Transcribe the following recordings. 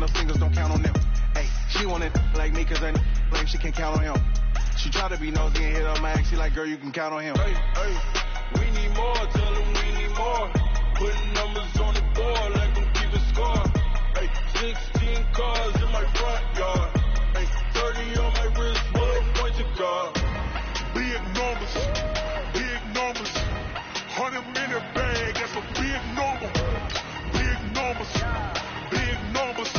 her fingers, don't count on them. Hey, she wanted like me cause her like she can count on him. She try to be nosy and hit her max. She like, girl, you can count on him. Hey, we need more, tell them we need more. Putting numbers on the board like I'm keeping score. Hey, 16 cars in my front yard. Hey, 30 on my wrist, bullet point to guard. Big numbers, 100 minute bag, that's a big number. Big numbers,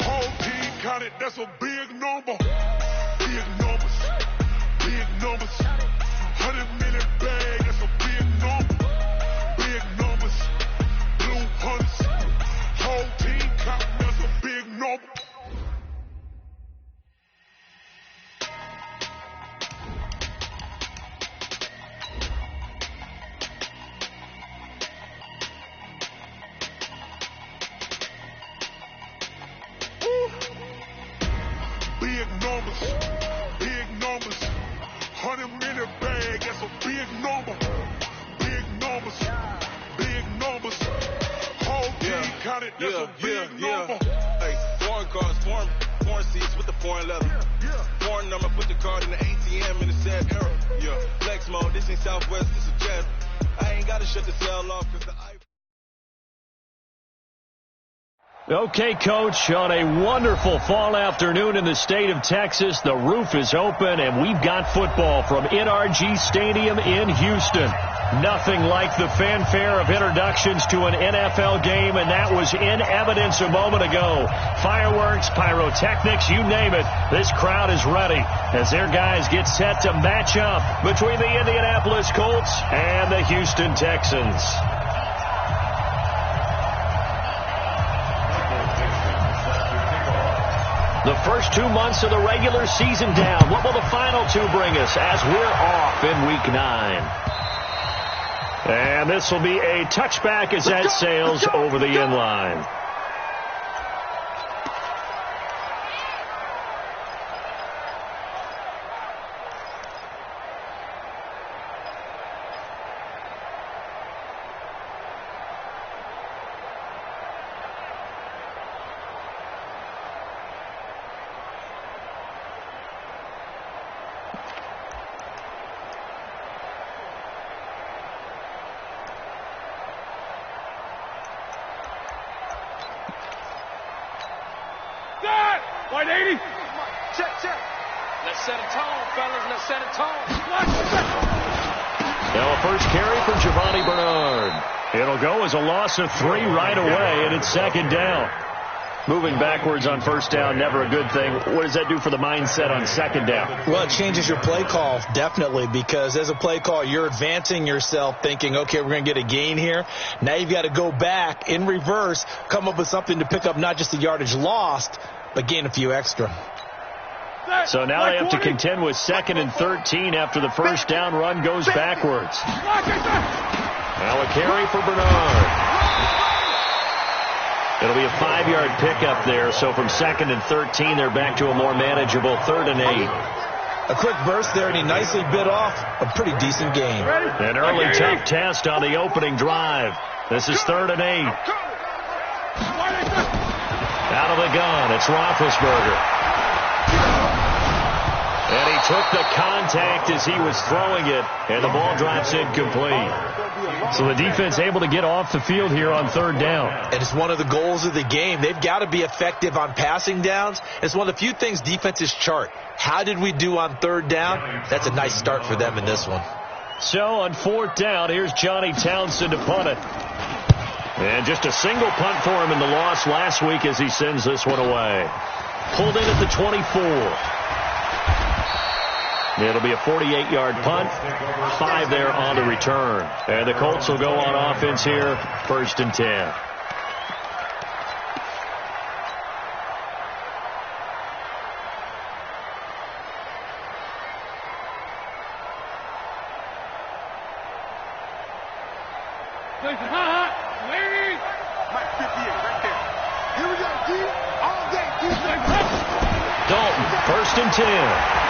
whole team counted, that's a big number. Big numbers, 100 minute bag, that's a big number. Big numbers, blue hunts, whole team counting, that's a big number. Big numbers, 100 minute bag, that's a big number. Big numbers, whole team counted, that's a big number. Hey, foreign cars, foreign seats with the foreign leather. Foreign number, put the card in the ATM in the sad era. Yeah, flex mode, this ain't Southwest, this is Jazz. I ain't gotta shut the cell off cause the Okay, Coach, on a wonderful fall afternoon in the state of Texas, the roof is open, and we've got football from NRG Stadium in Houston. Nothing like the fanfare of introductions to an NFL game, and that was in evidence a moment ago. Fireworks, pyrotechnics, you name it. This crowd is ready as their guys get set to match up between the Indianapolis Colts and the Houston Texans. The first 2 months of the regular season down. What will the final two bring us as we're off in Week 9? And this will be a touchback as that sails over the inline. White 80. Check. Let's set a tone, fellas. Let's set a tone. Now a first carry for Giovanni Bernard. It'll go as a loss of 3 right away, and it's second down. Moving backwards on first down, never a good thing. What does that do for the mindset on second down? Well, it changes your play call, definitely, because as a play call, you're advancing yourself thinking, okay, we're going to get a gain here. Now you've got to go back in reverse, come up with something to pick up not just the yardage lost, but gain a few extra. So now they have to contend with 2nd and 13 after the first down run goes backwards. Now a carry for Bernard. It'll be a 5-yard pickup there, so from 2nd and 13, they're back to a more manageable 3rd and 8. A quick burst there, and he nicely bit off a pretty decent gain. An early tough test on the opening drive. This is 3rd and 8. Out of the gun, it's Roethlisberger. And he took the contact as he was throwing it, and the ball drops incomplete. So the defense able to get off the field here on 3rd down. And it's one of the goals of the game. They've got to be effective on passing downs. It's one of the few things defenses chart. How did we do on 3rd down? That's a nice start for them in this one. So on 4th down, here's Johnny Townsend to punt it. And just a single punt for him in the loss last week as he sends this one away. Pulled in at the 24. It'll be a 48-yard punt, 5 there on the return. And the Colts will go on offense here, 1st and 10. Dalton, 1st and 10.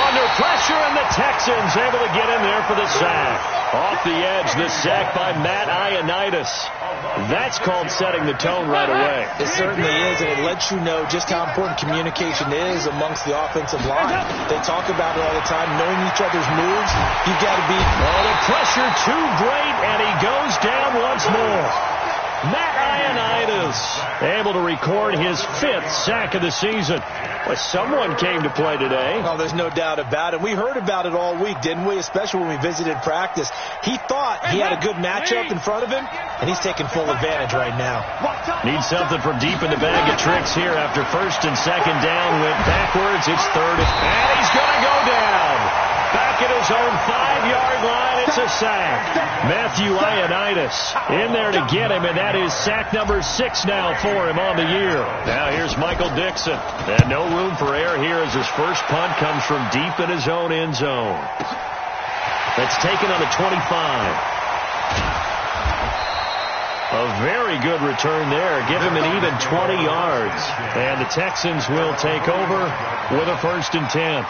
Under pressure, and the Texans able to get in there for the sack. Off the edge, the sack by Matt Ioannidis. That's called setting the tone right away. It certainly is, and it lets you know just how important communication is amongst the offensive line. They talk about it all the time, knowing each other's moves. You've got to be... Oh, the pressure too great, and he goes down once more. Moongun98's able to record his 5th sack of the season. Well, someone came to play today. Oh, there's no doubt about it. We heard about it all week, didn't we? Especially when we visited practice. He thought he had a good matchup in front of him, and he's taking full advantage right now. Needs something from deep in the bag of tricks here after 1st and 2nd down. Went backwards. It's 3rd, and he's going to go down. Back at his own 5-yard line, it's a sack. Moongun98's in there to get him, and that is sack number 6 now for him on the year. Now here's Michael Dixon, and no room for error here as his first punt comes from deep in his own end zone. That's taken on the 25. A very good return there. Give him an even 20 yards. And the Texans will take over with a 1st and 10.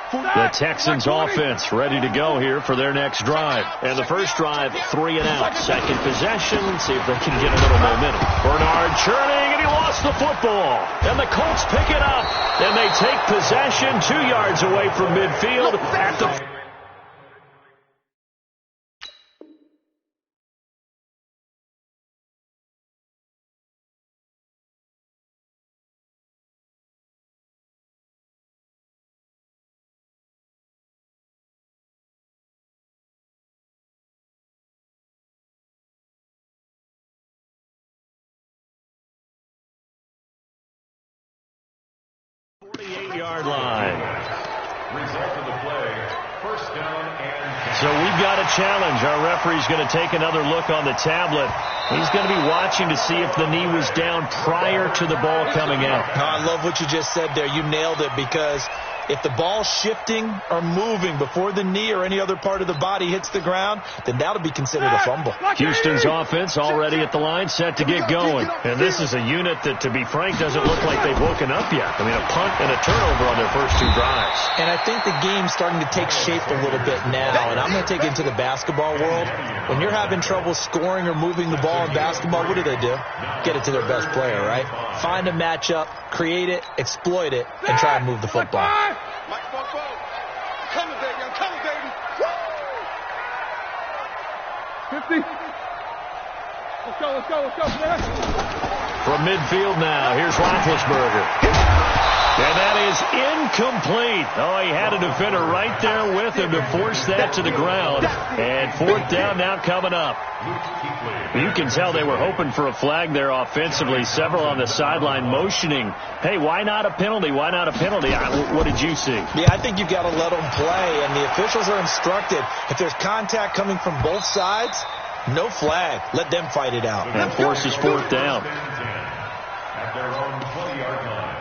The Texans offense ready to go here for their next drive. And the first drive, 3 and out. Second possession, see if they can get a little momentum. Bernard churning, and he lost the football. And the Colts pick it up. And they take possession 2 yards away from midfield at the... yard line. Result of the play, 1st down and... So we've got a challenge. Our referee's going to take another look on the tablet. He's going to be watching to see if the knee was down prior to the ball coming out. Oh, I love what you just said there. You nailed it, because if the ball's shifting or moving before the knee or any other part of the body hits the ground, then that'll be considered a fumble. Houston's offense already at the line, set to get going. And this is a unit that, to be frank, doesn't look like they've woken up yet. I mean, a punt and a turnover on their first 2 drives. And I think the game's starting to take shape a little bit now. And I'm going to take it into the basketball world. When you're having trouble scoring or moving the ball in basketball, what do? Get it to their best player, right? Find a matchup, create it, exploit it, and try and move the football. Mike Fofo. I'm coming, baby. I'm coming, baby. Woo! 50. Let's go, man. From midfield now, here's Roethlisberger. And that is incomplete. Oh, he had a defender right there with him to force that to the ground. And 4th down now coming up. You can tell they were hoping for a flag there offensively. Several on the sideline motioning, hey, why not a penalty? Why not a penalty? What did you see? Yeah, I think you've got to let them play. And the officials are instructed, if there's contact coming from both sides, no flag. Let them fight it out. And forces 4th down. At their own 20-yard line.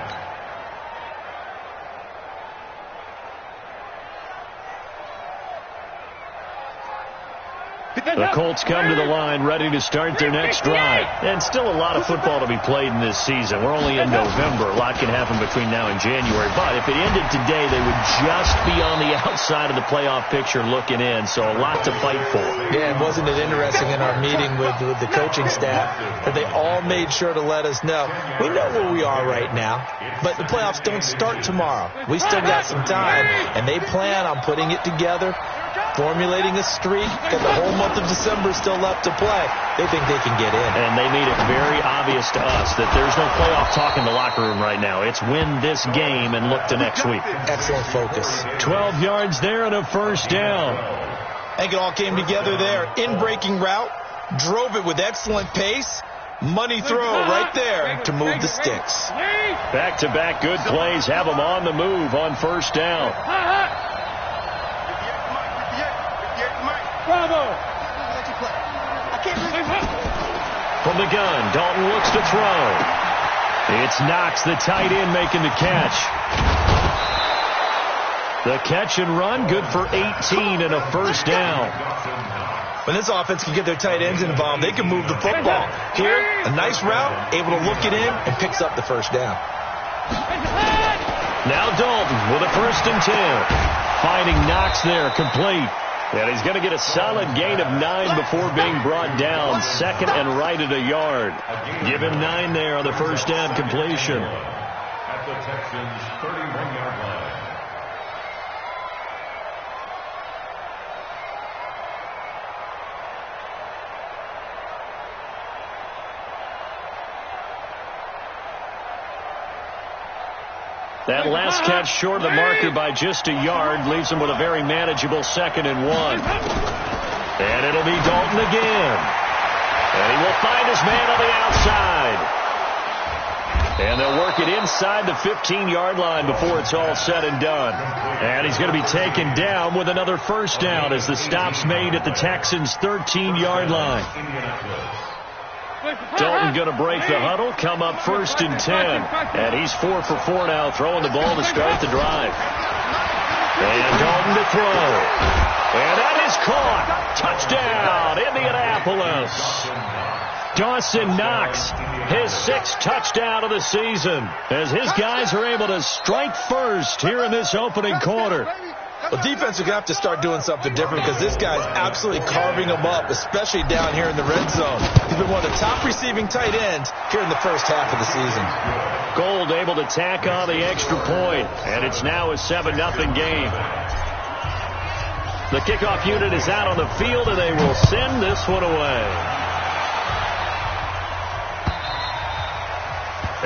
The Colts come to the line ready to start their next drive. And still a lot of football to be played in this season. We're only in November. A lot can happen between now and January. But if it ended today, they would just be on the outside of the playoff picture looking in. So a lot to fight for. Yeah, and wasn't it interesting in our meeting with the coaching staff that they all made sure to let us know, we know where we are right now, but the playoffs don't start tomorrow. We still got some time, and they plan on putting it together, formulating a streak, and the whole month of December is still left to play. They think they can get in. And they made it very obvious to us that there's no playoff talk in the locker room right now. It's win this game and look to next week. Excellent focus. 12 yards there and a 1st down. I think it all came together there. In-breaking route, drove it with excellent pace. Money throw right there to move the sticks. Back-to-back good plays have them on the move on 1st down. Bravo! From the gun, Dalton looks to throw. It's Knox, the tight end, making the catch. The catch and run, good for 18 and a 1st down. When this offense can get their tight ends involved, they can move the football. Here, a nice route, able to look it in, and picks up the 1st down. Now Dalton with a 1st and 10. Finding Knox there, complete. And he's going to get a solid gain of 9 before being brought down. Second and right at a yard. Give him 9 there on the first down completion. At the Texans' 31-yard line. That last catch short of the marker by just a yard leaves him with a very manageable 2nd and 1. And it'll be Dalton again. And he will find his man on the outside. And they'll work it inside the 15-yard line before it's all said and done. And he's going to be taken down with another first down as the stop's made at the Texans' 13-yard line. Dalton going to break the huddle, come up 1st and 10. And he's 4 for 4 now, throwing the ball to start the drive. And Dalton to throw. And that is caught. Touchdown, Indianapolis. Dawson Knox, his 6th touchdown of the season, as his guys are able to strike first here in this opening quarter. Well, defense are going to have to start doing something different because this guy's absolutely carving them up, especially down here in the red zone. He's been one of the top receiving tight ends here in the first half of the season. Gold able to tack on the extra point, and it's now a 7-0 game. The kickoff unit is out on the field, and they will send this one away.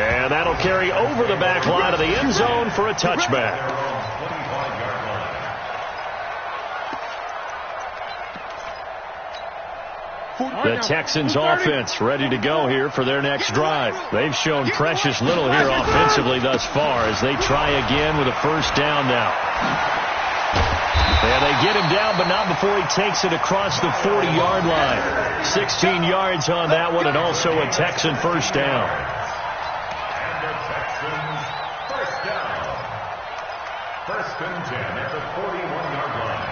And that'll carry over the back line of the end zone for a touchback. The Texans offense ready to go here for their next drive. They've shown precious little here offensively thus far as they try again with a first down now. And they get him down, but not before he takes it across the 40-yard line. 16 yards on that one, and also a Texan first down. And the Texans first down. 1st and 10 at the 41-yard line.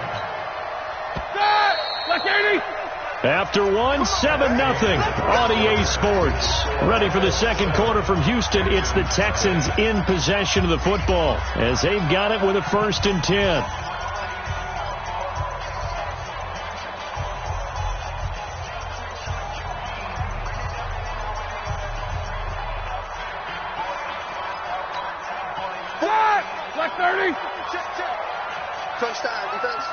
After one, 7-0 on EA Sports. Ready for the second quarter from Houston. It's the Texans in possession of the football as they've got it with a 1st and 10. Black 30. Crunch time, defense.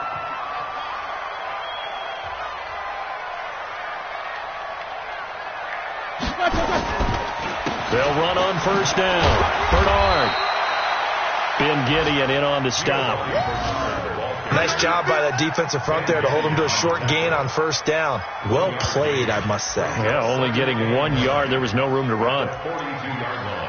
They'll run on first down. Bernard. Ben Gideon in on the stop. Nice job by that defensive front there to hold him to a short gain on first down. Well played, I must say. Yeah, only getting 1 yard. There was no room to run. 42-yard line.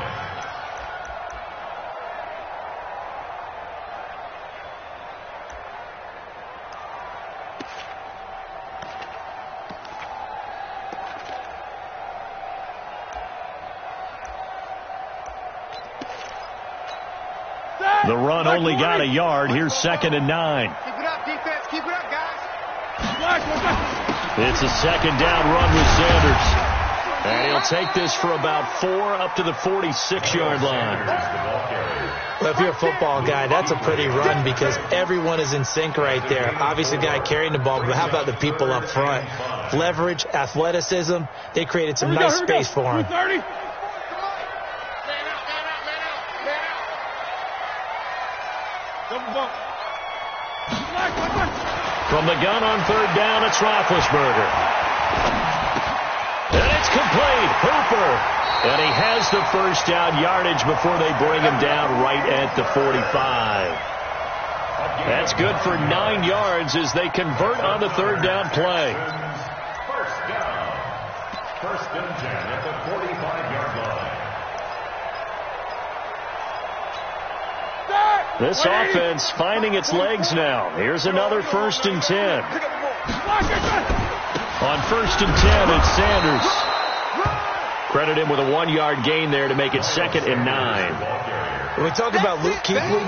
The run only got a yard. Here's 2nd and 9. Keep it up, defense. Keep it up, guys. It's a 2nd down run with Sanders. And he'll take this for about 4 up to the 46-yard line. Well, if you're a football guy, that's a pretty run because everyone is in sync right there. Obviously, the guy carrying the ball, but how about the people up front? Leverage, athleticism. They created some nice space for him. From the gun on 3rd down, it's Roethlisberger. And it's complete. Hooper. And he has the first down yardage before they bring him down right at the 45. That's good for 9 yards as they convert on the 3rd down play. First down. 1st and 10 at the 45-yard line. This offense finding its legs now. Here's another 1st and 10. On 1st and 10, it's Sanders. Credit him with a 1-yard gain there to make it 2nd and 9. When we talk about Luke Kuechly,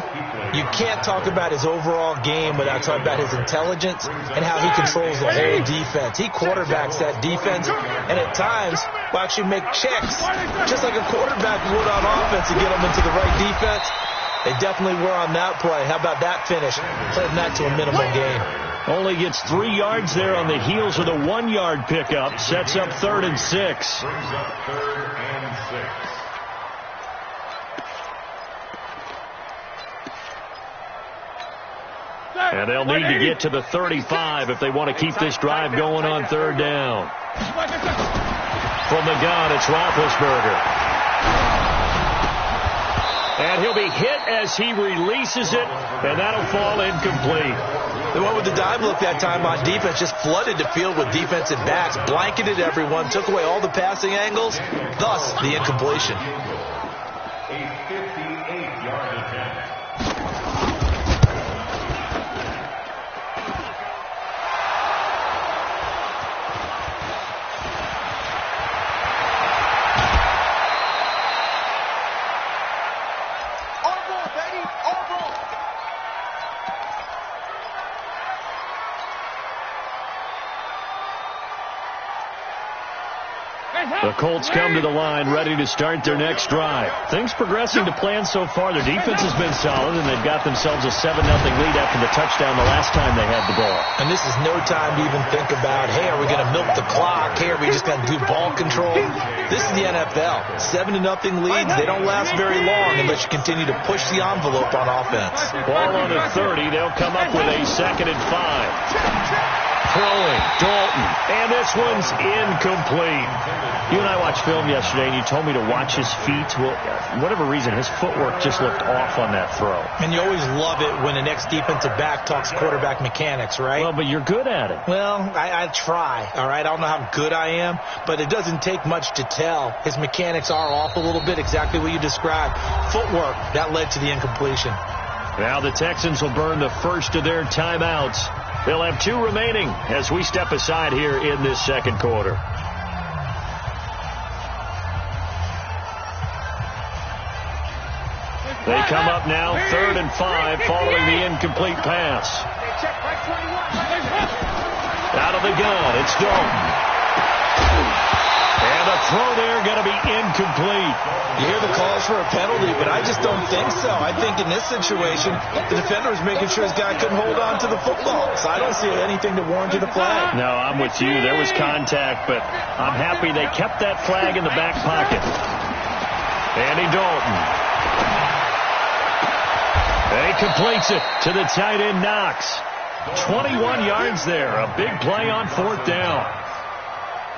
you can't talk about his overall game without talking about his intelligence and how he controls the whole defense. He quarterbacks that defense, and at times will actually make checks, just like a quarterback would on offense to get them into the right defense. They definitely were on that play. How about that finish? Playing that to a minimal gain. Only gets 3 yards there on the heels of the 1-yard pickup. Sets up 3rd and 6. Brings up 3rd and 6. And they'll need to get to the 35 if they want to keep this drive going on 3rd down. From the gun, it's Roethlisberger. And he'll be hit as he releases it, and that'll fall incomplete. They went with the dime look that time on defense, just flooded the field with defensive backs, blanketed everyone, took away all the passing angles, thus the incompletion. A 58-yard attempt. The Colts come to the line ready to start their next drive. Things progressing to plan so far. Their defense has been solid, and they've got themselves a 7-0 lead after the touchdown the last time they had the ball. And this is no time to even think about, hey, are we going to milk the clock? Hey, are we just going to do ball control? This is the NFL. 7-0 leads, they don't last very long unless you continue to push the envelope on offense. Ball on the 30. They'll come up with a 2nd and 5. Throwing, Dalton, and this one's incomplete. You and I watched film yesterday, and you told me to watch his feet. Well, for whatever reason, his footwork just looked off on that throw. And you always love it when the next defensive back talks quarterback mechanics, right? Well, but you're good at it. Well, I try, all right? I don't know how good I am, but it doesn't take much to tell. His mechanics are off a little bit, exactly what you described. Footwork, that led to the incompletion. Now the Texans will burn the first of their timeouts. They'll have 2 remaining as we step aside here in this second quarter. They come up now 3rd and 5 following the incomplete pass. Out of the gun, it's Dalton. And the throw there going to be incomplete. You hear the calls for a penalty, but I just don't think so. I think in this situation, the defender was making sure his guy couldn't hold on to the football. So I don't see anything to warrant the flag. No, I'm with you. There was contact, but I'm happy they kept that flag in the back pocket. Andy Dalton. And he completes it to the tight end, Knox. 21 yards there. A big play on 4th down.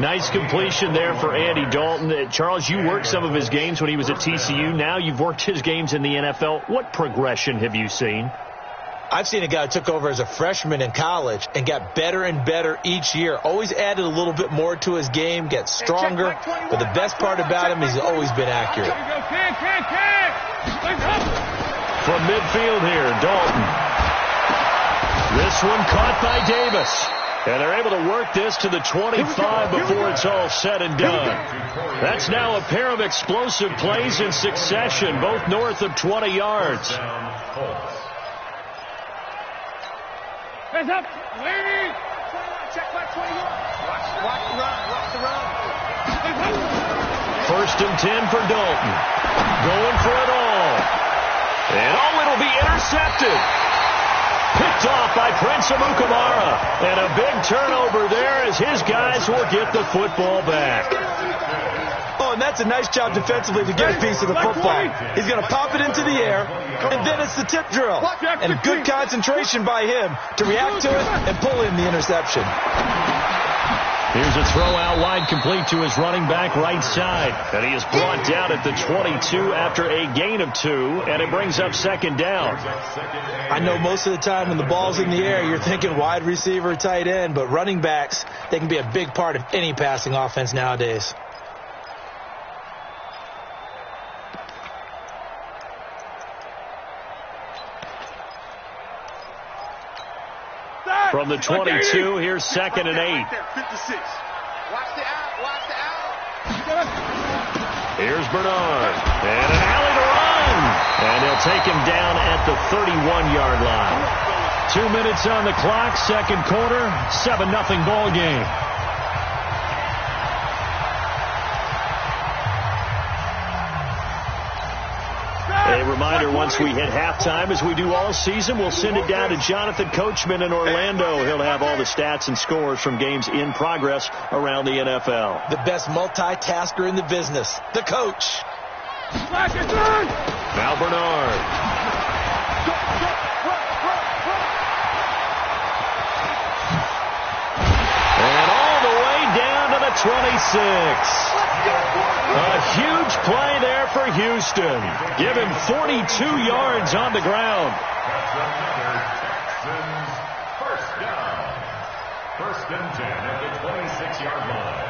Nice completion there for Andy Dalton. Charles, you worked some of his games when he was at TCU. Now you've worked his games in the NFL. What progression have you seen? I've seen a guy who took over as a freshman in college and got better and better each year. Always added a little bit more to his game, gets stronger. But the best part about him is he's always been accurate. From midfield here, Dalton. This one caught by Davis. And they're able to work this to the 25 before it's all said and done. That's now a pair of explosive plays in succession, both north of 20 yards. Hands up. Lead. Check by 21. Watch the run. 1st and 10 for Dalton. Going for it all. And it'll be intercepted. Picked off by Prince Amukamara. And a big turnover there as his guys will get the football back. Oh, and that's a nice job defensively to get a piece of the football. He's going to pop it into the air, and then it's the tip drill. And good concentration by him to react to it and pull in the interception. Here's a throw out wide complete to his running back right side. And he is brought down at the 22 after a gain of 2, and it brings up 2nd down. I know most of the time when the ball's in the air, you're thinking wide receiver, tight end, but running backs, they can be a big part of any passing offense nowadays. From the 22, here's 2nd and 8. 56. Watch the out. Here's Bernard. And an alley to run. And they'll take him down at the 31-yard line. 2 minutes on the clock, second quarter, 7-0 ball game. A A reminder, once we hit halftime, as we do all season, we'll send it down to Jonathan Coachman in Orlando. He'll have all the stats and scores from games in progress around the NFL. The best multitasker in the business, the coach. Now Bernard. And all the way down to the 26. A huge play there for Houston. Give him 42 yards on the ground. First down. First and 10 at the 26-yard line.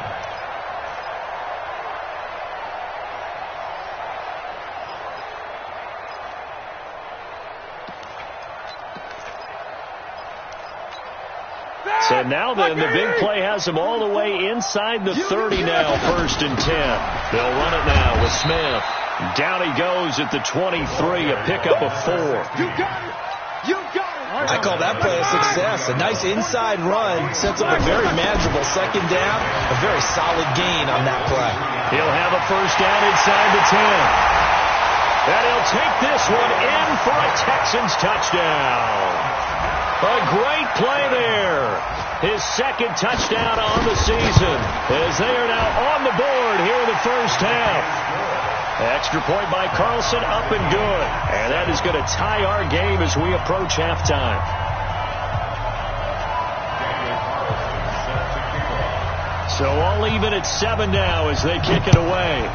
So now then, the big play has him all the way inside the 30 now, 1st and 10. They'll run it now with Smith. Down he goes at the 23, a pickup of 4. I call that play a success. A nice inside run sets up a very manageable second down. A very solid gain on that play. He'll have a first down inside the 10. And he'll take this one in for a Texans touchdown. A great play there. His second touchdown on the season as they are now on the board here in the first half. Extra point by Carlson, up and good. And that is going to tie our game as we approach halftime. So all even at 7 now as they kick it away.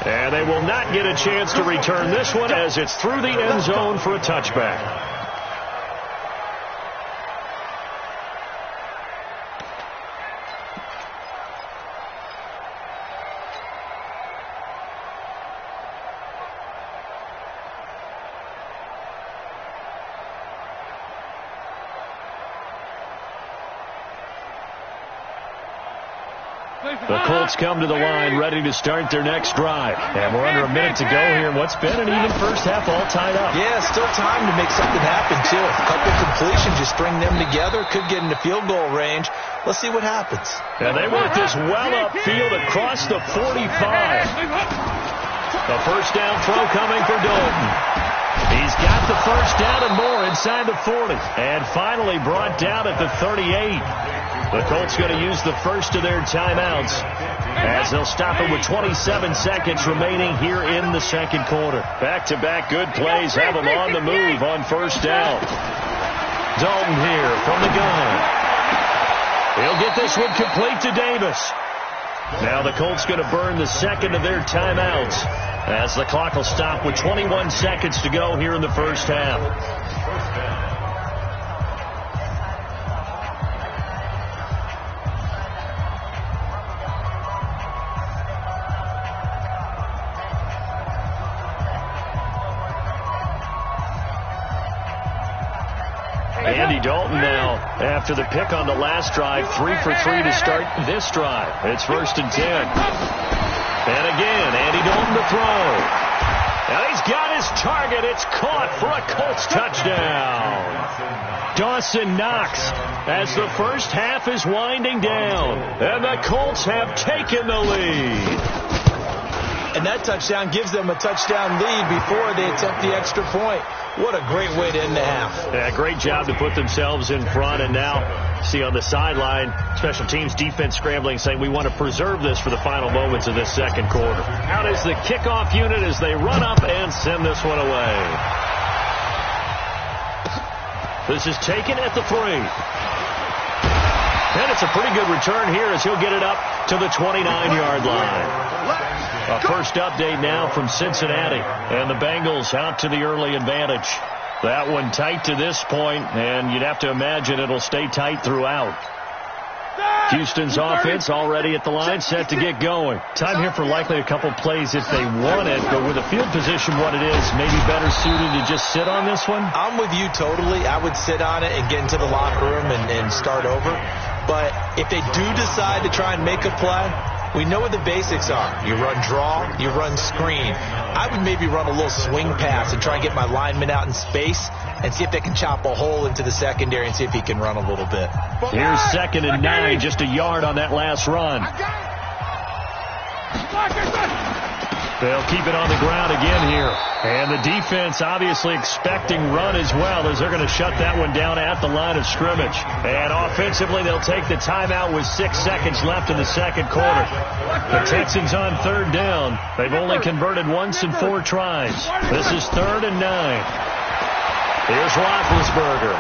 And they will not get a chance to return this one as it's through the end zone for a touchback. The Colts come to the line ready to start their next drive. And we're under a minute to go here in what's been an even first half all tied up. Yeah, still time to make something happen, too. A couple completions, you string them together, could get into field goal range. Let's see what happens. And they work this well upfield across the 45. The first down throw coming for Dalton. He's got the first down and more inside the 40. And finally brought down at the 38. The Colts going to use the first of their timeouts as they'll stop it with 27 seconds remaining here in the second quarter. Back-to-back good plays have them on the move on first down. Dalton here from the gun. He'll get this one complete to Davis. Now the Colts going to burn the second of their timeouts as the clock will stop with 21 seconds to go here in the first half. Andy Dalton now, after the pick on the last drive, 3 for 3 to start this drive. It's 1st and 10. And again, Andy Dalton to throw. Now he's got his target. It's caught for a Colts touchdown. Dawson Knox as the first half is winding down. And the Colts have taken the lead. And that touchdown gives them a touchdown lead before they attempt the extra point. What a great way to end the half. Yeah, great job to put themselves in front. And now, see on the sideline, special teams defense scrambling, saying we want to preserve this for the final moments of this second quarter. Out is the kickoff unit as they run up and send this one away. This is taken at the 3. And it's a pretty good return here as he'll get it up to the 29-yard line. A first update now from Cincinnati, and the Bengals out to the early advantage. That one tight to this point, and you'd have to imagine it'll stay tight throughout. Houston's offense already at the line, set to get going. Time here for likely a couple plays if they want it, but with the field position what it is, maybe better suited to just sit on this one? I'm with you totally. I would sit on it and get into the locker room and start over. But if they do decide to try and make a play, we know what the basics are. You run draw, you run screen. I would maybe run a little swing pass and try and get my lineman out in space and see if they can chop a hole into the secondary and see if he can run a little bit. Here's 2nd and 9, just a yard on that last run. They'll keep it on the ground again here. And the defense obviously expecting run as well, as they're going to shut that one down at the line of scrimmage. And offensively, they'll take the timeout with 6 seconds left in the second quarter. The Texans on third down. They've only converted once in 4 tries. This is 3rd and 9. Here's Roethlisberger.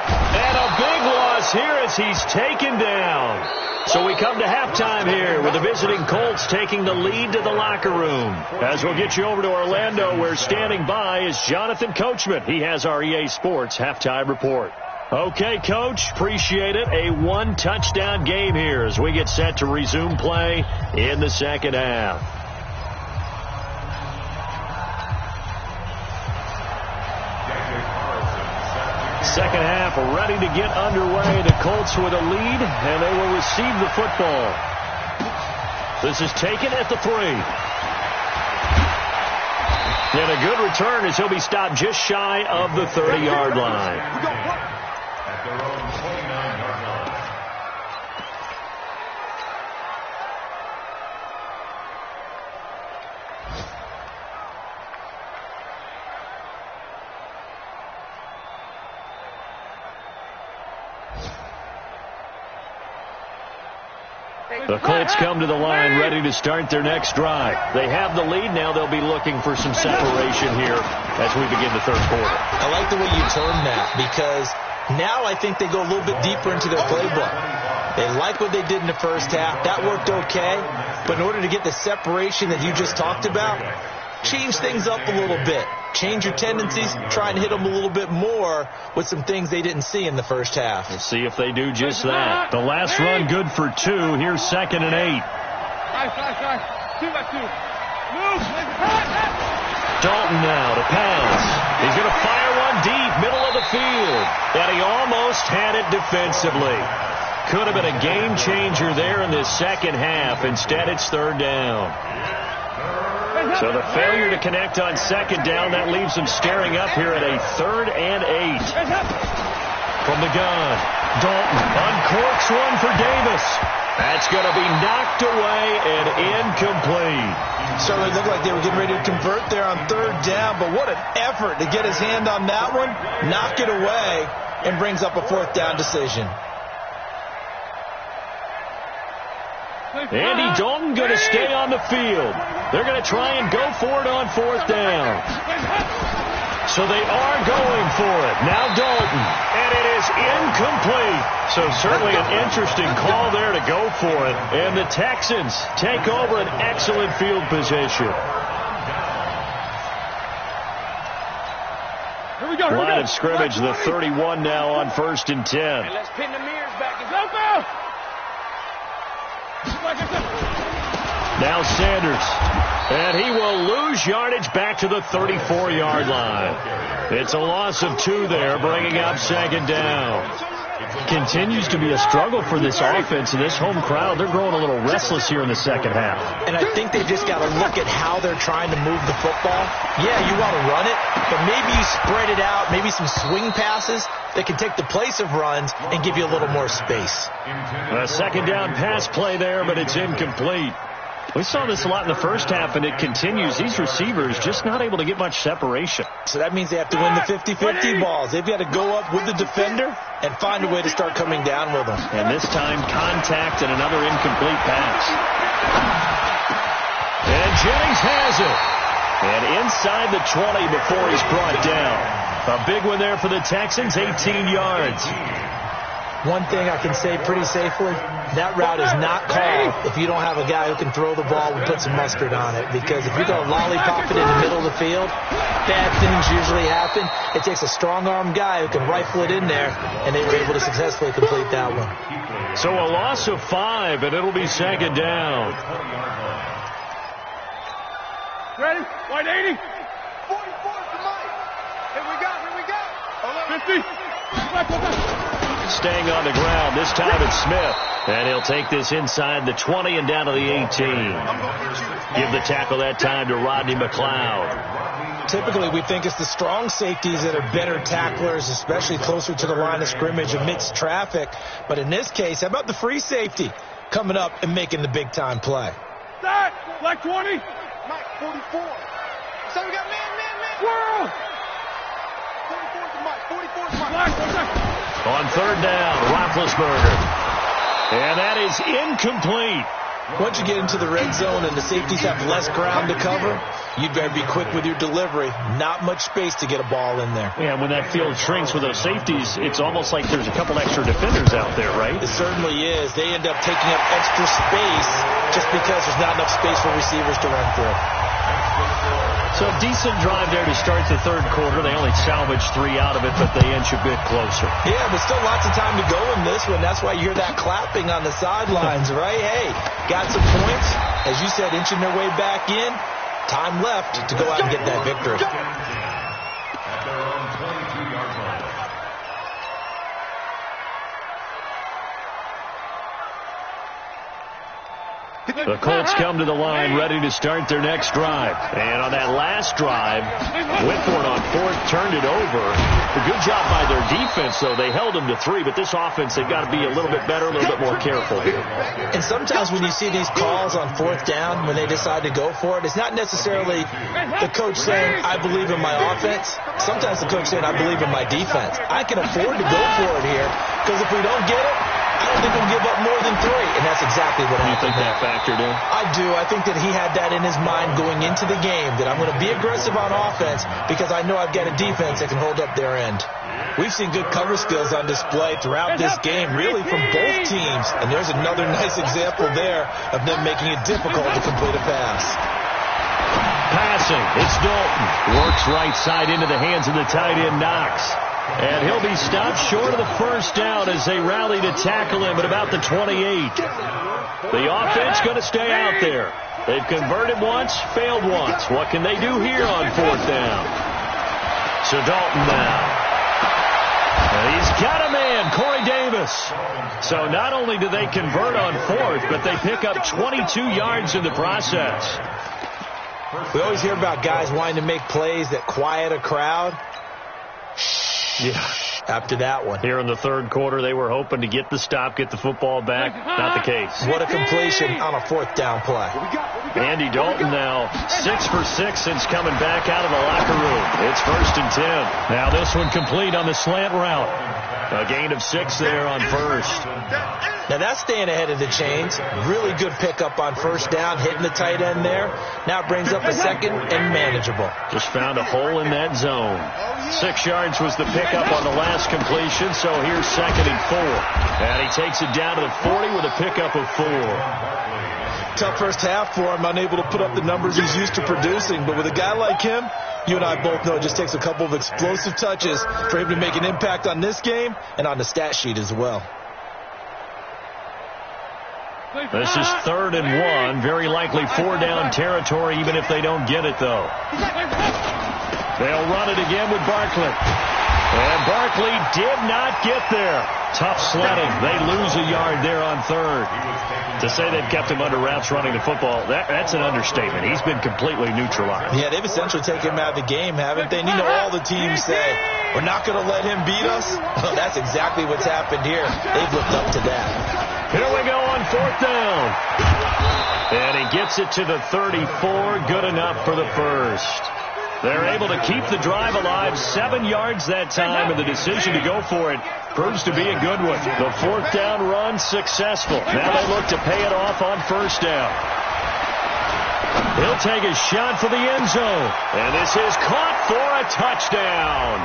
And a big loss here as he's taken down. So we come to halftime here with the visiting Colts taking the lead to the locker room. As we'll get you over to Orlando, where standing by is Jonathan Coachman. He has our EA Sports halftime report. Okay, Coach, appreciate it. A 1-touchdown game here as we get set to resume play in the second half. Second half ready to get underway. The Colts with a lead, and they will receive the football. This is taken at the 3. And a good return as he'll be stopped just shy of the 30-yard line. At their own 29-yard line. The Colts come to the line ready to start their next drive. They have the lead. Now they'll be looking for some separation here as we begin the third quarter. I like the way you term that, because now I think they go a little bit deeper into their playbook. They like what they did in the first half. That worked okay. But in order to get the separation that you just talked about, change things up a little bit. Change your tendencies. Try and hit them a little bit more with some things they didn't see in the first half. We'll see if they do just that. The last run good for 2. Here's 2nd and 8. Dalton now to pass. He's going to fire one deep, middle of the field. And he almost had it defensively. Could have been a game changer there in this second half. Instead, it's 3rd down. So the failure to connect on 2nd down, that leaves them staring up here at a 3rd and 8. From the gun, Dalton uncorks one for Davis. That's going to be knocked away and incomplete. Certainly looked like they were getting ready to convert there on 3rd down, but what an effort to get his hand on that one, knock it away, and brings up a 4th down decision. Andy Dalton going to stay on the field. They're going to try and go for it on 4th down. So they are going for it. Now Dalton. And it is incomplete. So certainly an interesting call there to go for it. And the Texans take over an excellent field position. Line of scrimmage, the 31 now on 1st and 10. And let's pin the mirrors back and go. Now Sanders. And he will lose yardage back to the 34-yard line. It's a loss of 2 there, bringing up 2nd down. Continues to be a struggle for this offense and this home crowd. They're growing a little restless here in the second half. And I think they just got to look at how they're trying to move the football. Yeah, you want to run it, but maybe you spread it out, maybe some swing passes that can take the place of runs and give you a little more space. A 2nd down pass play there, but it's incomplete. We saw this a lot in the first half, and it continues. These receivers just not able to get much separation. So that means they have to win the 50-50 balls. They've got to go up with the defender and find a way to start coming down with them. And this time, contact and another incomplete pass. And Jennings has it. And inside the 20 before he's brought down. A big one there for the Texans, 18 yards. One thing I can say pretty safely, that route is not called if you don't have a guy who can throw the ball and put some mustard on it. Because if you're going to lollipop it in the middle of the field, bad things usually happen. It takes a strong-arm guy who can rifle it in there, and they were able to successfully complete that one. So a loss of 5, and it'll be 2nd down. Ready? 180. 44 to Mike. Here we go. 50. Staying on the ground. This time it's Smith. And he'll take this inside the 20 and down to the 18. Give the tackle that time to Rodney McLeod. Typically, we think it's the strong safeties that are better tacklers, especially closer to the line of scrimmage amidst traffic. But in this case, how about the free safety coming up and making the big-time play? Start. Black 20. Mike, 44. So we got man. Swirl. 44's the Mike. 44's Mike. Black, 1 second. On third down, Roethlisberger. And that is incomplete. Once you get into the red zone and the safeties have less ground to cover, you'd better be quick with your delivery. Not much space to get a ball in there. Yeah, when that field shrinks with those safeties, it's almost like there's a couple extra defenders out there, right? It certainly is. They end up taking up extra space just because there's not enough space for receivers to run through. So a decent drive there to start the third quarter. They only salvaged 3 out of it, but they inch a bit closer. Yeah, but still lots of time to go in this one. That's why you hear that clapping on the sidelines, right? Hey, got some points. As you said, inching their way back in. Time left to go out and get that victory. At their own 22-yard line. The Colts come to the line ready to start their next drive. And on that last drive, Whitthorne on fourth turned it over. A good job by their defense, though. They held them to 3, but this offense, they've got to be a little bit better, a little bit more careful here. And sometimes when you see these calls on fourth down, when they decide to go for it, it's not necessarily the coach saying, I believe in my offense. Sometimes the coach saying, I believe in my defense. I can afford to go for it here, because if we don't get it, I don't think we'll give up more than 3, and that's exactly what happened. You think that factored in? I do. I think that he had that in his mind going into the game, that I'm going to be aggressive on offense because I know I've got a defense that can hold up their end. We've seen good cover skills on display throughout this game, really from both teams, and there's another nice example there of them making it difficult to complete a pass. Passing, it's Dalton. Works right side into the hands of the tight end, Knox. And he'll be stopped short of the first down as they rally to tackle him at about the 28. The offense going to stay out there. They've converted once, failed once. What can they do here on fourth down? So Dalton now. And he's got a man, Corey Davis. So not only do they convert on fourth, but they pick up 22 yards in the process. We always hear about guys wanting to make plays that quiet a crowd. Yeah, after that one. Here in the third quarter, they were hoping to get the stop, get the football back. Not the case. What a completion on a fourth down play. Andy Dalton now 6 for 6 since coming back out of the locker room. It's 1st and 10. Now this one complete on the slant route. A gain of 6 there on first. Now that's staying ahead of the chains. Really good pickup on first down, hitting the tight end there. Now it brings up a second and manageable. Just found a hole in that zone. 6 yards was the pickup on the last completion, so here's 2nd and 4. And he takes it down to the 40 with a pickup of 4. Tough first half for him, unable to put up the numbers he's used to producing. But with a guy like him, you and I both know it just takes a couple of explosive touches for him to make an impact on this game and on the stat sheet as well. This is 3rd and 1. Very likely 4-down territory, even if they don't get it, though. They'll run it again with Barkley. And Barkley did not get there. Tough sledding. They lose a yard there on 3rd. To say they've kept him under wraps running the football, that's an understatement. He's been completely neutralized. Yeah, they've essentially taken him out of the game, haven't they? And you know all the teams say, we're not going to let him beat us. Well, that's exactly what's happened here. They've lived up to that. Here we go on 4th down. And he gets it to the 34. Good enough for the first. They're able to keep the drive alive, 7 yards that time, and the decision to go for it proves to be a good one. The 4th down run successful. Now they look to pay it off on first down. He'll take a shot for the end zone, and this is caught for a touchdown.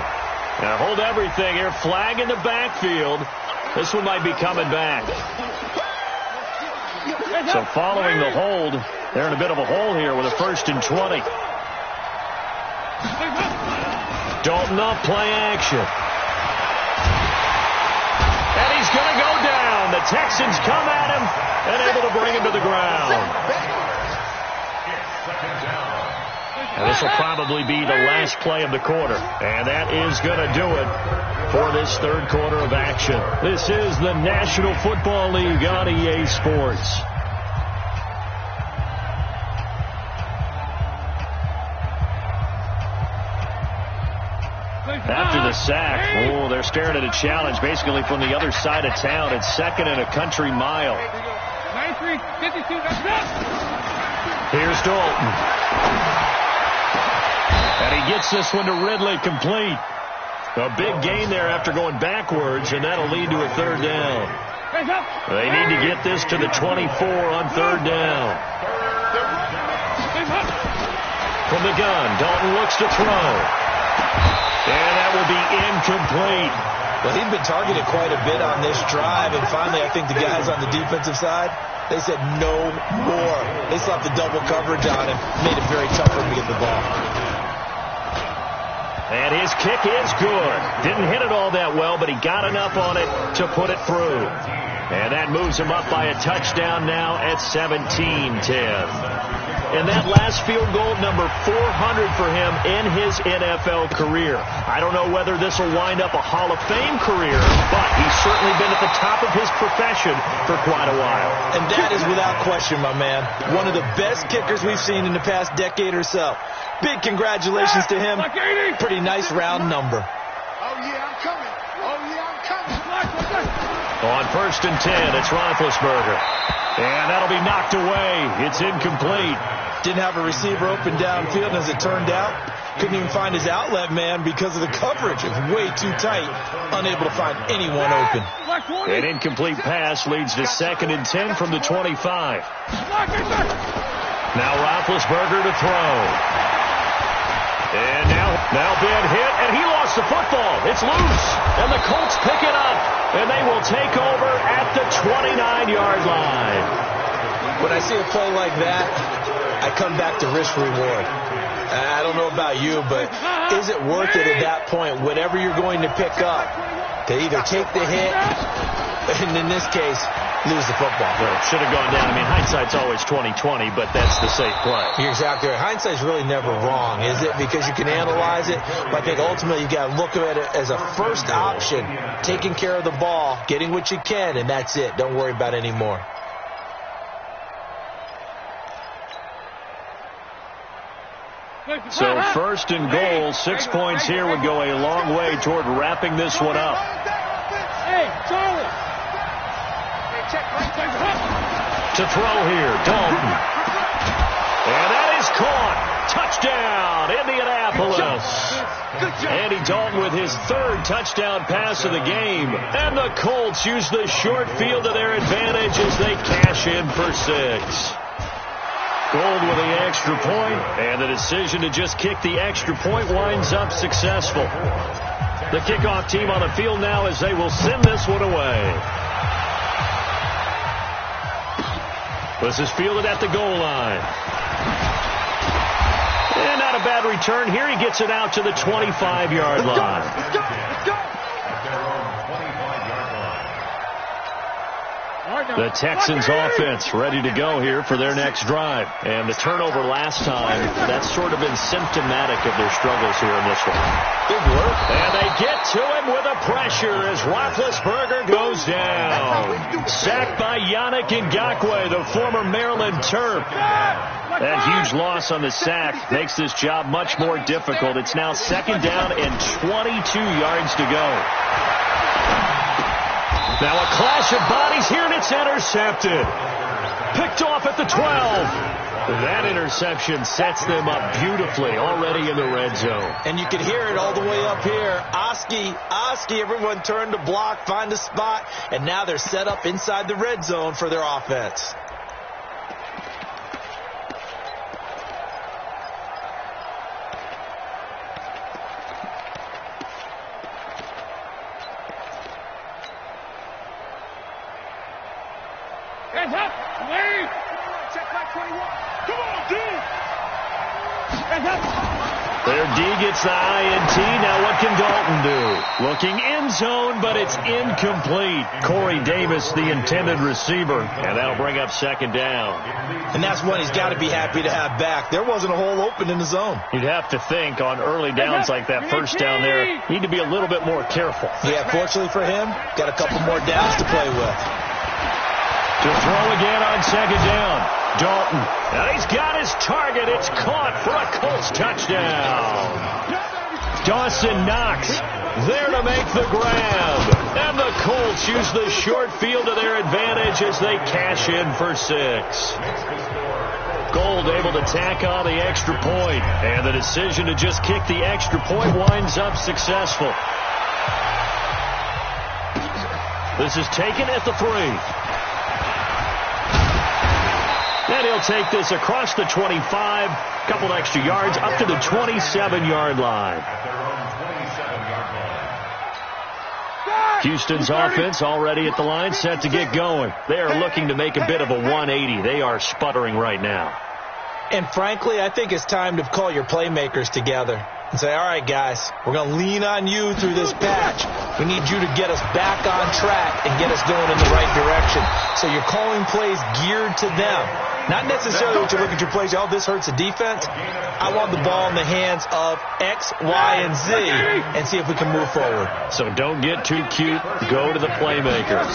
Now hold everything here. Flag in the backfield. This one might be coming back. So following the hold, they're in a bit of a hole here with a 1st and 20. Dalton off play action. And he's going to go down. The Texans come at him and able to bring him to the ground. And this will probably be the last play of the quarter. And that is going to do it for this third quarter of action. This is the National Football League on EA Sports. After the sack, they're staring at a challenge basically from the other side of town. It's 2nd and a country mile. 93, 52, that's it. Here's Dalton. And he gets this one to Ridley complete. A big gain there after going backwards, and that'll lead to a third down. They need to get this to the 24 on third down. From the gun, Dalton looks to throw. And that will be incomplete. Well, he'd been targeted quite a bit on this drive, and finally I think the guys on the defensive side, they said no more. They slapped the double coverage on him, made it very tough for him to get the ball. And his kick is good. Didn't hit it all that well, but he got enough on it to put it through. And that moves him up by a touchdown now at 17-10. And that last field goal, number 400 for him in his NFL career. I don't know whether this will wind up a Hall of Fame career, but he's certainly been at the top of his profession for quite a while. And that is without question, my man. One of the best kickers we've seen in the past decade or so. Big congratulations to him. Pretty nice round number. Oh, yeah, I'm coming. Oh, yeah, I'm coming. On 1st and 10, it's Roethlisberger. And that'll be knocked away. It's incomplete. Didn't have a receiver open downfield, and as it turned out, couldn't even find his outlet man because of the coverage. It was way too tight, unable to find anyone open. An incomplete pass leads to 2nd and 10 from the 25. Now Roethlisberger to throw. And now Ben hit, and he lost the football. It's loose, and the Colts pick it up, and they will take over at the 29-yard line. When I see a play like that, I come back to risk reward. I don't know about you, but is it worth it at that point, whatever you're going to pick up, to either take the hit, and in this case, lose the football? Right. Should have gone down. I mean, hindsight's always 20/20, but that's the safe play. You're exactly right. Hindsight's really never wrong, is it? Because you can analyze it, but I think ultimately you got to look at it as a first option, taking care of the ball, getting what you can, and that's it. Don't worry about any more. So 1st and goal, 6 points here would go a long way toward wrapping this one up. Hey, Charlie. To throw here, Dalton. And that is caught. Touchdown, Indianapolis. Andy Dalton with his 3rd touchdown pass of the game. And the Colts use the short field to their advantage as they cash in for 6. Gold with the extra point, and the decision to just kick the extra point winds up successful. The kickoff team on the field now as they will send this one away. This is fielded at the goal line. And not a bad return here. He gets it out to the 25-yard line. Let's go. The Texans offense ready to go here for their next drive. And the turnover last time, that's sort of been symptomatic of their struggles here in this one. Good work. And they get to him with a pressure as Roethlisberger goes down. Sacked by Yannick Ngakoue, the former Maryland Terp. That huge loss on the sack makes this job much more difficult. It's now 2nd down and 22 yards to go. Now a clash of bodies here, and it's intercepted. Picked off at the 12. That interception sets them up beautifully already in the red zone. And you can hear it all the way up here. Oski, everyone turned to block, find a spot, and now they're set up inside the red zone for their offense. Hands up! Wait! Check back 21. Come on, dude! Hands up! Their D gets the INT. Now what can Dalton do? Looking end zone, but it's incomplete. Corey Davis, the intended receiver, and that'll bring up 2nd down. And that's one he's got to be happy to have back. There wasn't a hole open in the zone. You'd have to think on early downs like that first down there, need to be a little bit more careful. Yeah, fortunately for him, got a couple more downs to play with. To throw again on 2nd down. Dalton. And he's got his target. It's caught for a Colts touchdown. Dawson Knox there to make the grab. And the Colts use the short field to their advantage as they cash in for 6. Gold able to tack on the extra point, and the decision to just kick the extra point winds up successful. This is taken at the 3. And he'll take this across the 25, couple extra yards up to the 27-yard line. Houston's offense already at the line, set to get going. They are looking to make a bit of a 180. They are sputtering right now. And frankly, I think it's time to call your playmakers together and say, all right, guys, we're going to lean on you through this patch. We need you to get us back on track and get us going in the right direction. So you're calling plays geared to them. Not necessarily what you look at your plays, oh, this hurts the defense. I want the ball in the hands of X, Y, and Z and see if we can move forward. So don't get too cute. Go to the playmakers.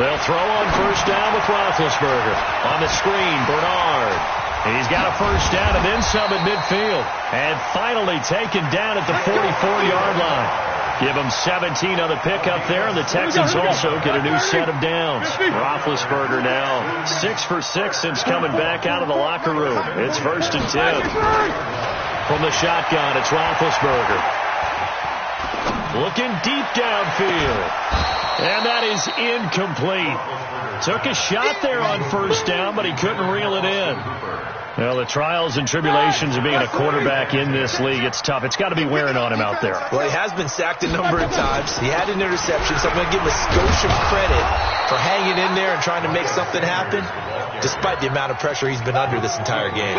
They'll throw on first down with Roethlisberger. On the screen, Bernard. He's got a first down and then some at midfield. And finally taken down at the 44-yard line. Give them 17 on the pickup there, and the Texans also get a new set of downs. Roethlisberger now 6 for 6 since coming back out of the locker room. It's 1st and 10. From the shotgun, it's Roethlisberger. Looking deep downfield. And that is incomplete. Took a shot there on first down, but he couldn't reel it in. Well, the trials and tribulations of being a quarterback in this league, it's tough. It's got to be wearing on him out there. Well, he has been sacked a number of times. He had an interception, so I'm going to give him a skosh of credit for hanging in there and trying to make something happen, despite the amount of pressure he's been under this entire game.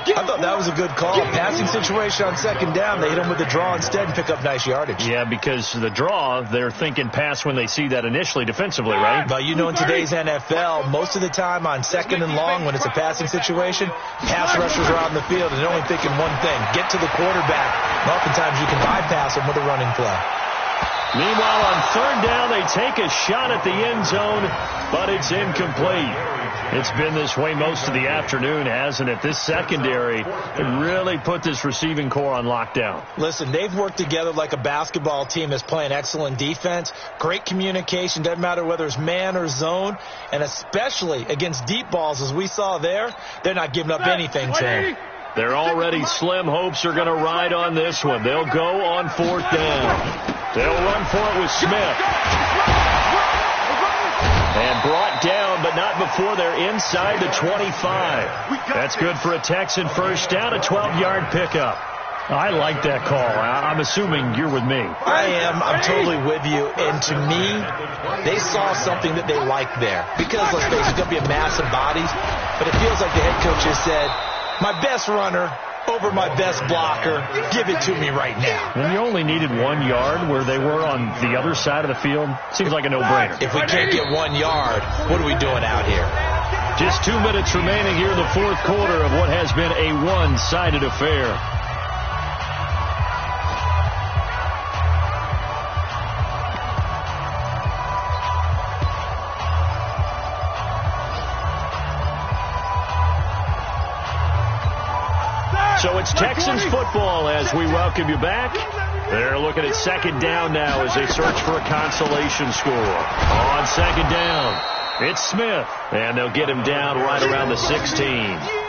I thought that was a good call. Passing situation on second down. They hit him with the draw instead and pick up nice yardage. Yeah, because the draw, they're thinking pass when they see that initially defensively, right? But you know, in today's NFL, most of the time on second and long when it's a passing situation, pass rushers are out in the field and they're only thinking one thing, get to the quarterback. And oftentimes you can bypass them with a running play. Meanwhile, on third down, they take a shot at the end zone, but it's incomplete. It's been this way most of the afternoon, hasn't it? This secondary really put this receiving core on lockdown. Listen, they've worked together like a basketball team that's playing excellent defense. Great communication, doesn't matter whether it's man or zone. And especially against deep balls, as we saw there, they're not giving up anything to them. Their already slim hopes are going to ride on this one. They'll go on 4th down. They'll run for it with Smith. And brought down, but not before they're inside the 25. That's good for a Texan first down, a 12-yard pickup. I like that call. I'm assuming you're with me. I am. I'm totally with you. And to me, they saw something that they liked there. Because, let's face it, it's going to be a mass of bodies. But it feels like the head coach has said, my best runner over my best blocker, give it to me right now. When you only needed 1 yard where they were on the other side of the field, seems like a no-brainer. If we can't get 1 yard, what are we doing out here? Just 2 minutes remaining here in the fourth quarter of what has been a one-sided affair. So it's Texans football as we welcome you back. They're looking at second down now as they search for a consolation score. On second down, it's Smith, and they'll get him down right around the 16.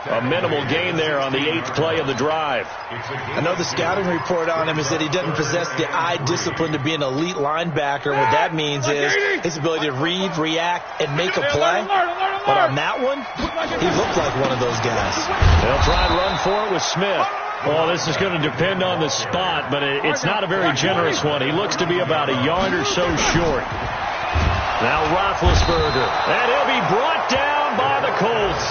A minimal gain there on the 8th play of the drive. I know the scouting report on him is that he doesn't possess the eye discipline to be an elite linebacker. What that means is his ability to read, react, and make a play. But on that one, he looked like one of those guys. They'll try and run for it with Smith. Well, this is going to depend on the spot, but it's not a very generous one. He looks to be about a yard or so short. Now Roethlisberger, and he'll be brought down by the Colts.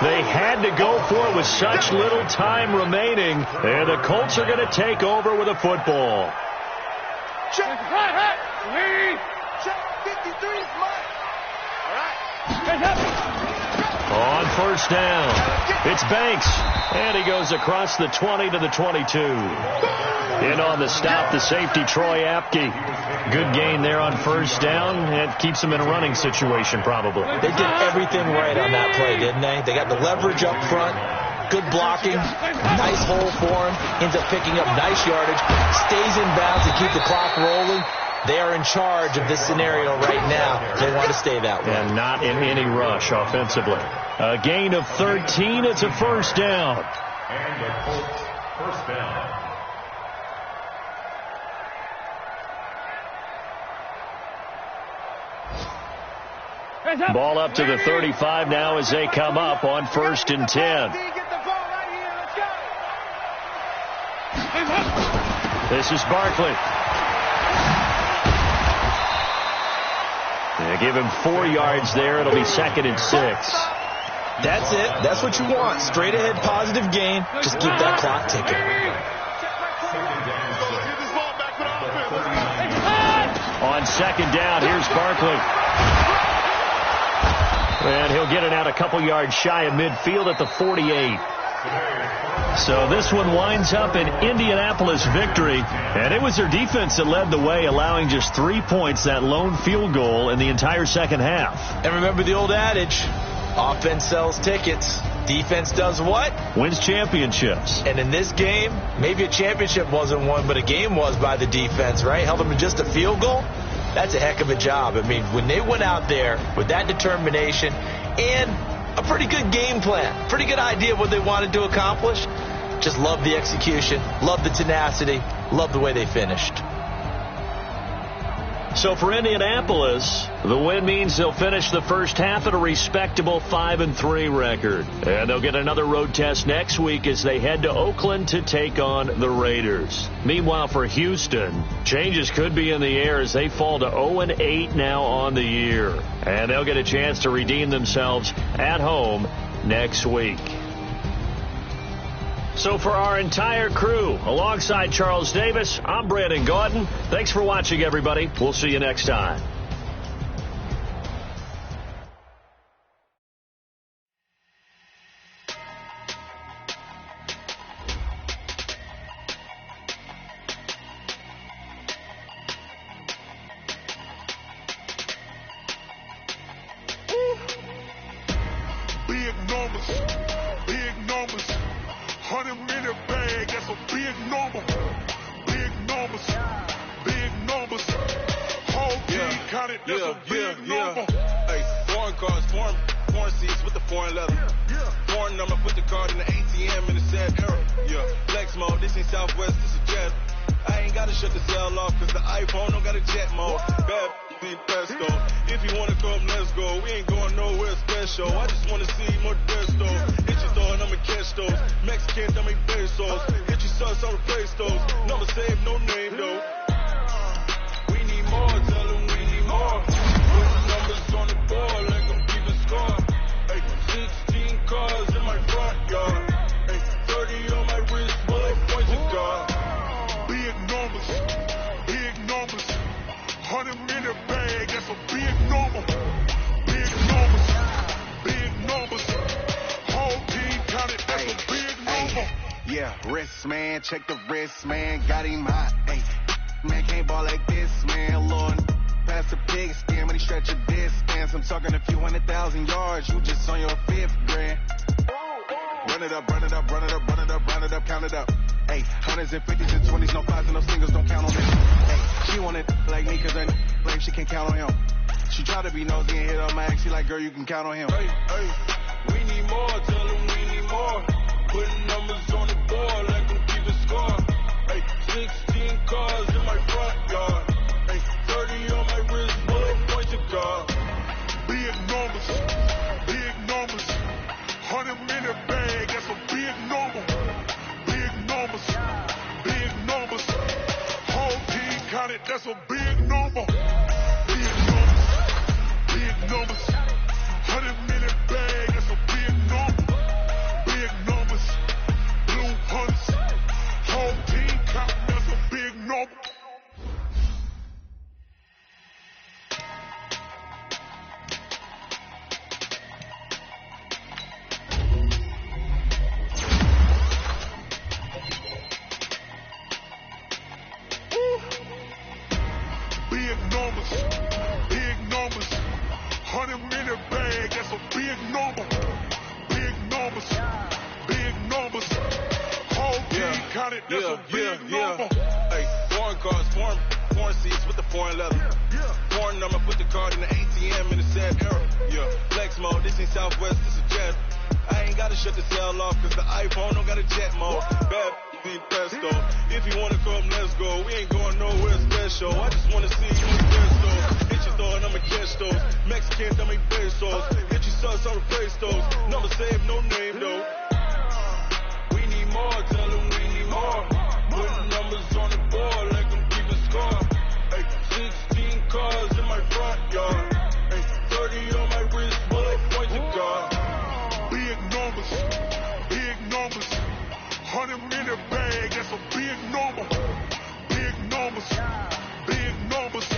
They had to go for it with such little time remaining, and the Colts are going to take over with a football. Check, lead. Check, 53 is mine. All right. On first down, it's Banks, and he goes across the 20 to the 22. In on the stop, the safety, Troy Apke. Good gain there on first down. It keeps him in a running situation, probably. They did everything right on that play, didn't they? They got the leverage up front, good blocking, nice hole for him, ends up picking up nice yardage, stays in bounds to keep the clock rolling. They are in charge of this scenario right now. They want to stay that way. And not in any rush offensively. A gain of 13. It's a first down. And the Colts first down. Ball up to the 35 now as they come up on 1st and 10. This is Barkley. They give him 4 yards there. It'll be 2nd and 6. That's it. That's what you want. Straight ahead positive gain. Just keep that clock ticking. On 2nd down, here's Barkley. And he'll get it out a couple yards shy of midfield at the 48. So this one winds up an Indianapolis victory. And it was their defense that led the way, allowing just 3 points, that lone field goal in the entire second half. And remember the old adage, offense sells tickets. Defense does what? Wins championships. And in this game, maybe a championship wasn't won, but a game was by the defense, right? Held them to just a field goal. That's a heck of a job. I mean, when they went out there with that determination and a pretty good game plan, pretty good idea of what they wanted to accomplish, just love the execution, love the tenacity, love the way they finished. So for Indianapolis, the win means they'll finish the first half at a respectable 5-3 record. And they'll get another road test next week as they head to Oakland to take on the Raiders. Meanwhile, for Houston, changes could be in the air as they fall to 0-8 now on the year. And they'll get a chance to redeem themselves at home next week. So for our entire crew, alongside Charles Davis, I'm Brandon Gaudin. Thanks for watching, everybody. We'll see you next time. Big numbers, big numbers. 100 minute bag, that's a big number. Big numbers, big numbers. Whole team counted, that's a big number. Hey, foreign cars, foreign seats with the foreign leather. Foreign number, put the card in the ATM in the sad era. Yeah, flex mode, this ain't Southwest, this is Jet. I ain't gotta shut the cell off, cause the iPhone don't got a jet mode. Bad need pesto. If you wanna come, let's go. We ain't going nowhere special. I just wanna see more Desto. Hit your store and I'ma catch those. Mexican, dummy pesos. Hit your sauce, I'll replace those. Number save, no name though. We need more, tell them we need more. Put numbers on the board like I'm keeping score. Hey, 16 cars in my front yard. Hey, 30 on my wrist, full of points of God. Big numbers, big numbers. 100 minute bag, that's a big number. Big numbers, big numbers. Whole team counted, that's a big number. Yeah, wrist, man, check the wrist, man, got him hot. Hey, man, can't ball like this, man, Lord. Pass the pig skin when he stretch a distance. I'm talking a few 100,000 yards, you just on your 5th grand. Run it up, run it up, run it up, run it up, run it up, count it up. Hey, hundreds and 50s and 20s, no 5s and no singles, don't count on it. Hey, she want it like me, cause her like she can count on him. She try to be nosy and hit her max, she like, girl, you can count on him. Hey, hey, we need more, tell them we need more. Putting numbers on the board like I'm keeping score. Hey, 16 cars in my front yard. Hey, 30 on my wrist, full of points of God. Big numbers, big numbers. 100 minute bag, that's a big number. Big numbers, big numbers. Whole team counted, that's a big number. Big numbers, big numbers. 100 minute bag, that's a big number. Big numbers, blue hunts. Whole team counting, that's a big number. Big numbers, big numbers. 100 minute bag, that's a big number. Big numbers, big numbers. Whole team counted, that's a big number. Hey, foreign cars, foreign foreign seats with the foreign leather. Foreign number, put the card in the ATM in the sad era. Yeah, flex mode, this ain't Southwest, this is jet. I ain't gotta shut the cell off, cause the iPhone don't got a jet mode. Bad be pesto. If you wanna come, let's go. We ain't going nowhere special. I just wanna see you in pesto. Hit your throw and I'ma catch those. Mexicans, I make pesos. Hit your sus, I'll replace those. Number save, no name though. We need more, tell them we need more. Putting numbers on the board like I'm keeping score. Ay, 16 cars in my front yard. Ay, 30 on my wrist, bullet point to God. Big numbers, big numbers. 100-minute bag, that's a big number. Big numbers, big numbers.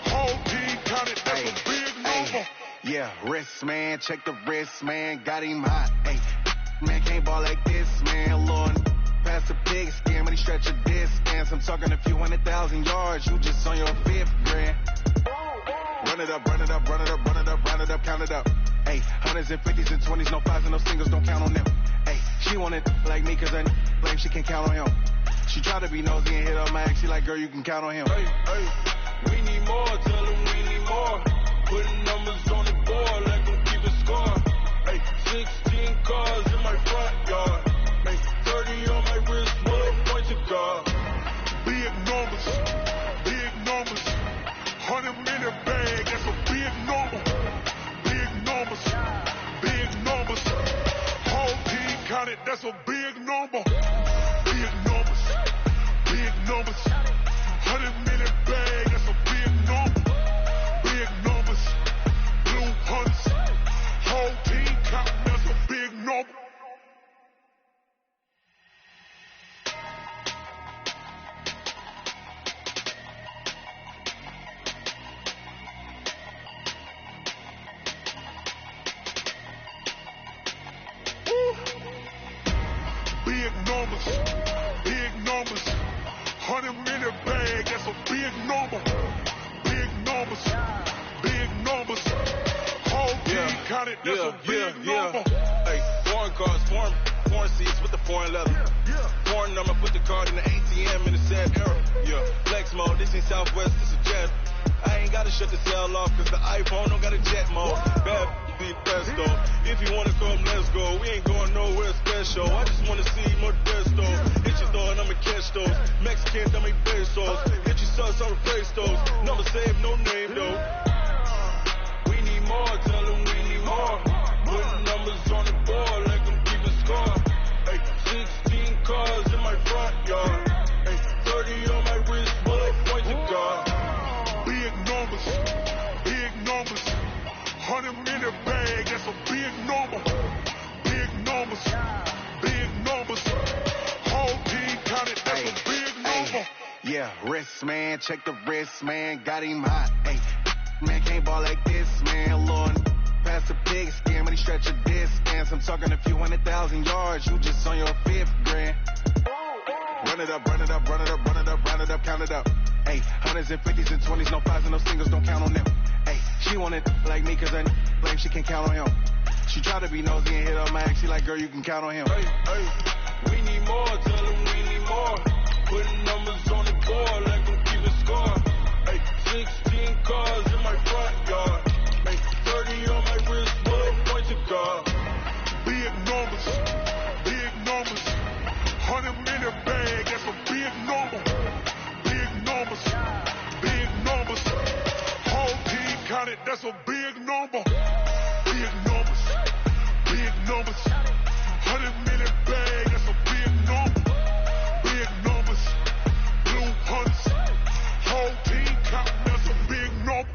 Whole team counted, that's a big number. Yeah, wrist, man, check the wrist, man, got him hot. Ay, man, can't ball like this, man, Lord. Pass the pig skin when he stretch a distance. I'm talking a few 100,000 yards, you just on your 5th grand. Run it up, run it up, run it up, run it up, run it up, count it up. Ay, 100s and 50s and 20s, no 5s and no singles, don't count on them. Ay, she want it like me cause her blame, she can count on him. She try to be nosy and hit up my ex, she like, girl, you can count on him. Hey, hey, we need more, tell them we need more. Putting numbers on the board like I'm keeping score. Hey, 16 cars in my front yard. Hey, 30 on my wrist, bullet point to God. Big numbers, big numbers. 100-minute bag, that's a big number. Big numbers, big numbers. Whole team counted, that's a big number. Big numbers, big numbers. 100-minute bag, that's a big number. Big numbers, blue hunts. Whole team counting, that's a big number. Big numbers, big numbers. 100-minute bag, that's a big number. Big numbers, big numbers. Whole team counted, that's a big number. Hey, foreign cars, foreign seats with the foreign leather. Foreign number, put the card in the ATM in the sad era. Yeah, flex mode, this ain't Southwest, this is jet. I ain't gotta shut the cell off, cause the iPhone don't got a jet mode. Bad be pesto. If you wanna come, let's go. We ain't going nowhere special. I just wanna see more desto. Hit your throw and I'ma catch those. Mexicans, I make pesos. Hit your sus, I'll replace those. Number save, no name though. We need more, tell them we need more. Putting numbers on the board like I'm keeping score. Ay, 16 cars in my front yard. Ay, 30 on my wrist, bullet point to God. Big numbers, big numbers. 100-minute bag, that's a big number. Big numbers, big numbers. Whole team counted, that's a big number. Yeah, wrist, man, check the wrist, man, got him hot. Ay, man, can't ball like this, man, Lord. Pass the pig skin when he stretch a distance. I'm talking a few 100,000 yards, you just on your 5th grand. Run it up, run it up, run it up, run it up, run it up, count it up. Ay, 100s and 50s and 20s, no 5s and no singles, don't count on them. Ay, she want it like me cause her blame, she can count on him. She try to be nosy and hit up my ex, she like, girl, you can count on him. Hey, hey, we need more, tell them we need more. Putting numbers on the board like I'm keeping score. Hey, 16 cars in my front yard. Hey, 30 on my wrist, bullet point to God. Big numbers, big numbers. 100-minute bag, that's a big number. Big numbers, big numbers. Whole team counted, that's a big number. Big numbers, big numbers. 100-minute bag, that's a big number. Big numbers, blue hunts. Whole team counting, that's a big number.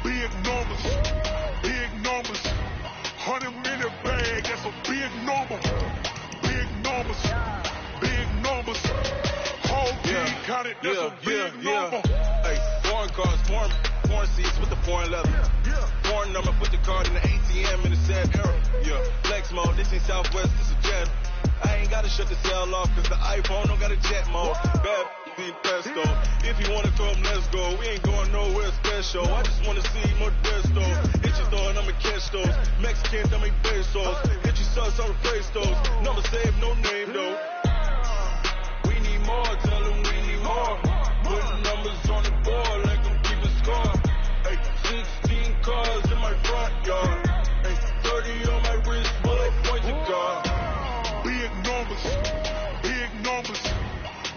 Big numbers, big numbers. 100-minute bag, that's a big number. Big numbers, big numbers. Whole team counted, that's a big number. Hey, foreign cars, foreign seats with the foreign leather. Foreign number, put the card in the ATM in the sad era. Yeah, flex mode, this ain't Southwest, this is jet. I ain't gotta shut the cell off, cause the iPhone don't got a jet mode. Bad be pesto. If you wanna come, let's go. We ain't going nowhere special. I just wanna see Modesto. Hit your door and I'ma catch those. Mexican, that make pesos. Hit your sus, I'll replace those. Number save, no name though. We need more, tell them we need more. Putting numbers on the board like I'm keeping score. Hey, 16 cars in my front yard. Hey, 30 on my wrist, bullet point to God. Big numbers,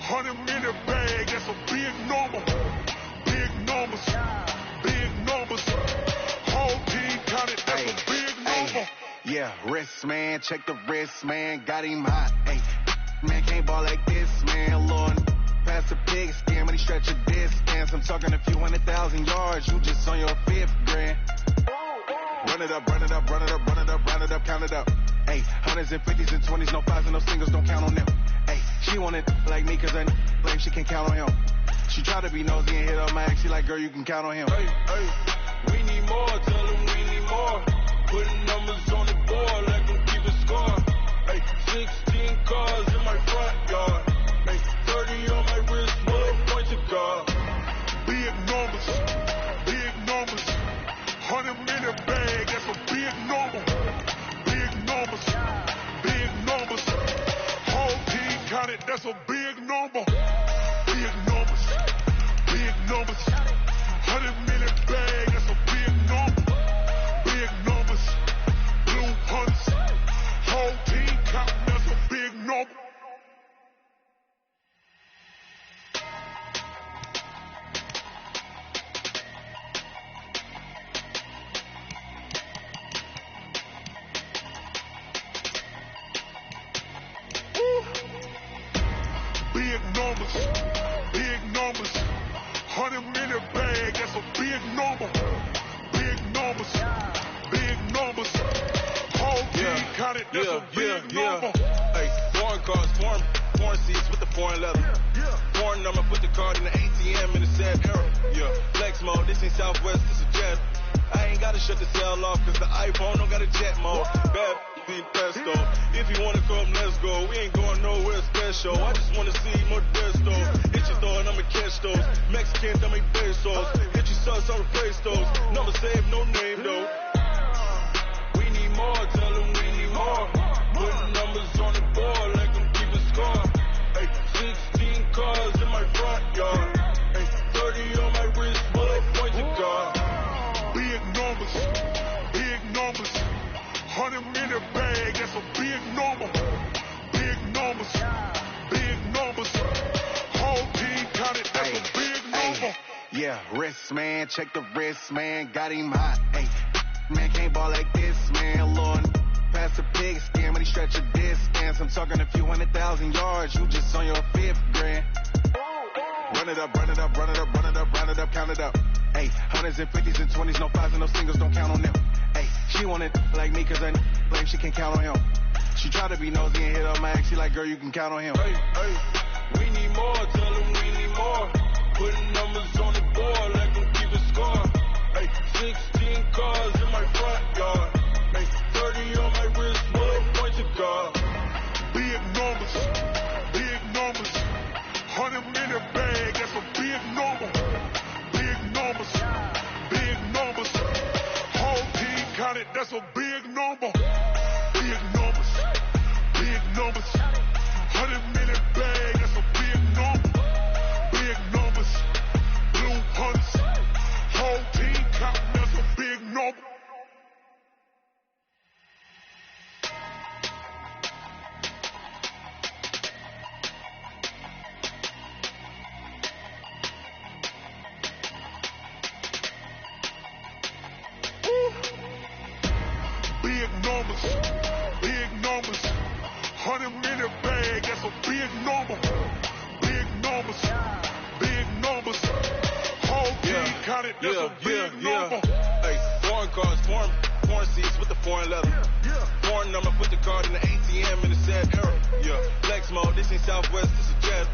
100 minute bag, that's a big number. Big numbers, whole team counted, that's a big number. Yeah, wrist, man, check the wrist, man, got him hot, ayy. Man, can't ball like this, man, Lord. Pass the pig skin when he stretch a distance. I'm talking a few 100,000 yards, you just on your 5th grand. Run it up, run it up, run it up, run it up, run it up, count it up. Ayy, 100s and 50s and 20s, no 5s and no singles, don't count on them. Ayy, she wanted like me cause I claim she can count on him. She try to be nosy and hit up my ex, she like, girl, you can count on him. Hey, we need more, tell them we need more. Putting numbers on the board like I'm keeping score. Hey, 16 cars in my front yard. Hey, 30 on my wrist, bullet point to God. Big numbers, 100 minute bag, that's a big number. Big numbers, whole team counted, that's a big number. Big numbers, 100 minute bag, that's a big number. Big numbers, blue hunts, whole team counting, that's a big number. Big numbers, 100 minute bag, that's a big number. Big numbers, whole team counted, that's a big number. Hey, foreign cars, foreign seats with the foreign leather. Foreign number, put the card in the ATM in the sad era. Yeah, flex mode, this ain't Southwest, this is jet. I ain't gotta shut the cell off cause the iPhone don't got a jet mode. Bad be pesto. If you wanna come, let's go. We ain't going nowhere special. I just wanna see Modesto. Hit your door and I'ma catch those. Mexican, that make pesos. Hit your sus, I'll replace those. Number save, no name though. We need more, tell them we need more. Putting numbers on the board like I'm keeping score. Hey, 16 cars in my front yard. Hey, 30 on my wrist, bullet point to God. Big numbers, 100 minute bag, that's a big number. Big numbers, whole team counted, that's a big number. Yeah, wrist, man, check the wrist, man, got him hot, ayy. Man, can't ball like this, man, Lord. Pass the pig skin when he stretch a distance. I'm talking a few 100,000 yards, you just on your 5th grand. Run it up, run it up, run it up, run it up, run it up, count it up. Ayy, 100s and 50s and 20s, no 5s and no singles, don't count on them. Ayy, she wanted like me cause I claim she can count on him. She try to be nosy and hit up my ex, she like, girl, you can count on him. Hey, we need more, tell them we need more. Putting numbers on the board like I'm keeping score. Hey, 16 cars in my front yard. Hey, 30 on my wrist, bullet point to God. Big numbers, 100 minute bag, that's a big number. Big numbers, whole team counted, that's a big number. Big numbers, 100 minute bag, that's a big number. Big numbers, blue hunts, whole team counting, that's a big number. Big numbers, 100 minute bag, that's a big number. Big numbers, whole team counted, that's a big number. Hey, foreign cars, foreign seats with the foreign leather. Foreign number, put the card in the ATM in the sad era. Yeah, flex mode, this ain't Southwest, this is jet.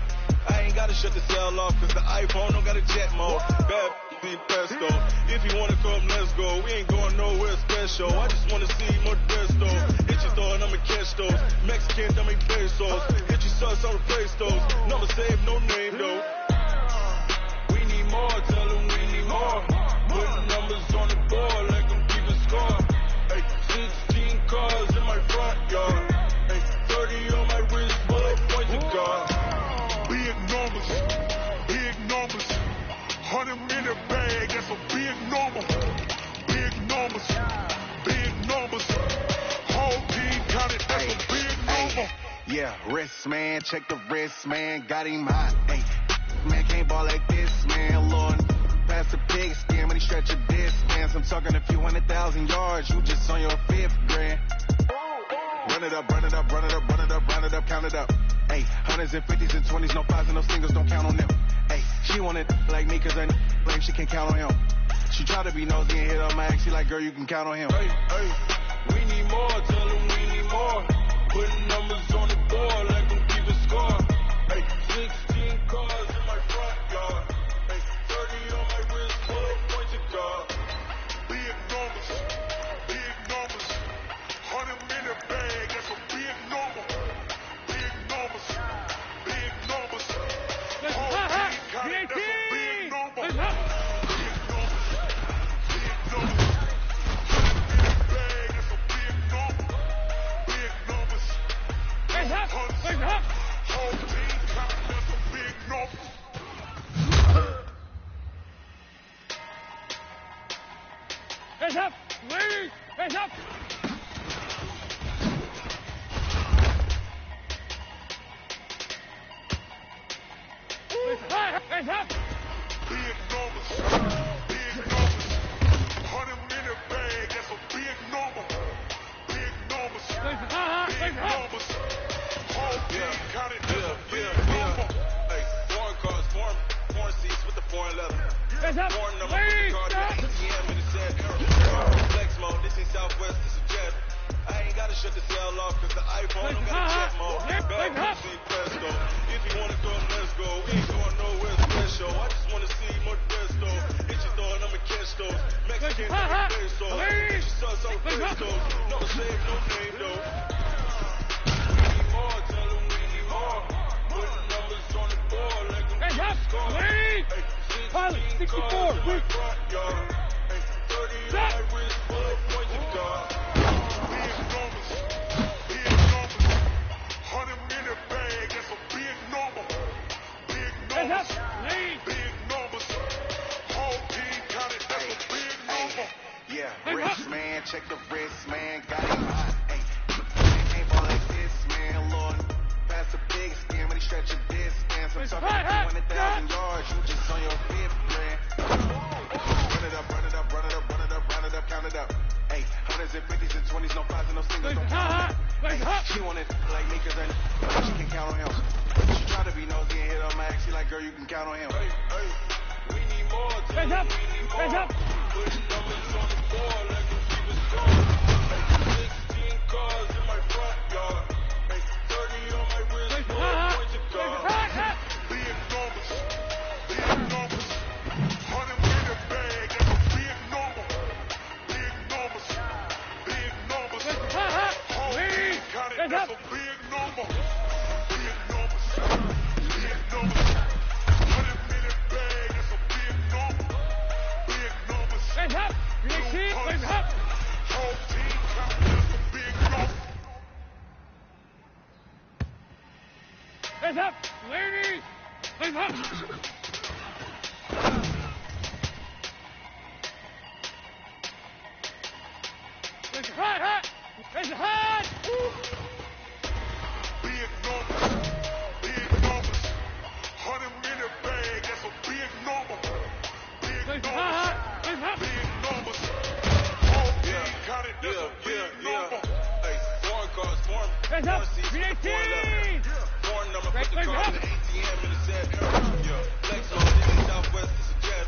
I ain't gotta shut the cell off cause the iPhone don't got a jet mode. Bad be pesto. If you wanna come, let's go. We ain't going nowhere special. I just wanna see Modesto. Hit your door and I'ma catch those. Mexican, that make pesos. Hit your sus, I'll replace those. Number save, no name though. 100-minute bag, that's a big number. Big numbers, big numbers. Whole team counted, that's a big number. Yeah, wrist, man, check the wrist, man, got him hot. Hey, man, can't ball like this, man, Lord. Pass the pig skin when he stretch a distance. I'm talking a few 100,000 yards, you just on your 5th grand. Run it up, run it up, run it up, run it up, run it up, count it up. Hey, hundreds and 50s and 20s, no 5s and no singles, don't count on them. Hey, she wanted like me cause her lame, she can't count on him. She tried to be nosy and hit on my ex, she like, girl, you can count on him. Hey, hey, we need more, tell them we need more. Putting numbers on the board like I'm keeping score. Hey, 16 cars in my front yard. Hey, 30 on my wrist, full points of guard. Big numbers, big numbers. 100-minute bag, that's a big number. Big numbers, big numbers. Whole team counted, that's a big number. Big numbers, big numbers. 100-minute bag, that's a big number. Big numbers. Whole team counted, that's a big number. Hands up! Ladies! Hands up! Hands up! Big numbers, big numbers. 100-minute bag, that's a big number. Big numbers, big numbers. Whole team counted, that's a big number. Hey, foreign cars, foreign seats with the foreign leather. Hands up! Foreign number, Ladies! card, ATM in the set. Flex mode, this ain't Southwest, this is jet. I ain't gotta shut the cell off cause the iPhone don't got a jet mode. Bad see presto. If you wanna come, let's go. We ain't going nowhere special. I just wanna see more presto. Hit your door and I'ma catch those. Mexican peso. Hit your sus on presto. No save, no name though. We need more, tell them we need more. Putting numbers on the board like I'm Hands up! score. Ladies! Pilot, 64, Hey, 30 on my wrist, full points of guard. Big numbers, big numbers. 100-minute bag, that's a big number. Big Hands up! numbers, Ladies! big numbers. Whole team counted, that's a big number. Yeah, wrist, man, check the wrist, man, got him hot. Hey, man, can't ball like this, man, Lord. Pass the pig skin when he stretch a distance. I'm talking a few 100,000 yards, you just on your 5th grand. Run it up, run it up, run it up, run it up, run it up, count it up. Hey, hundreds and 50s and 20s, no 5s and no singles, don't count on them. Hey, she wanted like me cause her she can't count on him. She tried to be nosy and hit on my ex, she like, girl, you can count on him. Hey, hey, we need more, tell Hands them up! we need more. Hands up! Putting numbers on the board like I'm keeping score. Hey, 16 cars in my front yard. Hey, 30 on my wrist, full points of guard. Big numbers, big numbers. 100-minute bag, that's a big number. Big numbers, big numbers. Whole team counted, that's a big number. Big numbers, big numbers. 100-minute bag, that's a big number. Big numbers. Hands up! Hands up! Whole team counted, that's a big number. Hands up! Ladies! Hands up! Hands hot! Hands hot! Big numbers, big numbers. 100-minute bag, that's a big number. Big numbers, big numbers. Whole team counted, that's a big number. Hey, foreign cars, Hands up! foreign seats with the foreign leather. 318! Foreign number, put the Hands card up! in the ATM in the set. Flex mode, this ain't Southwest, this is jet.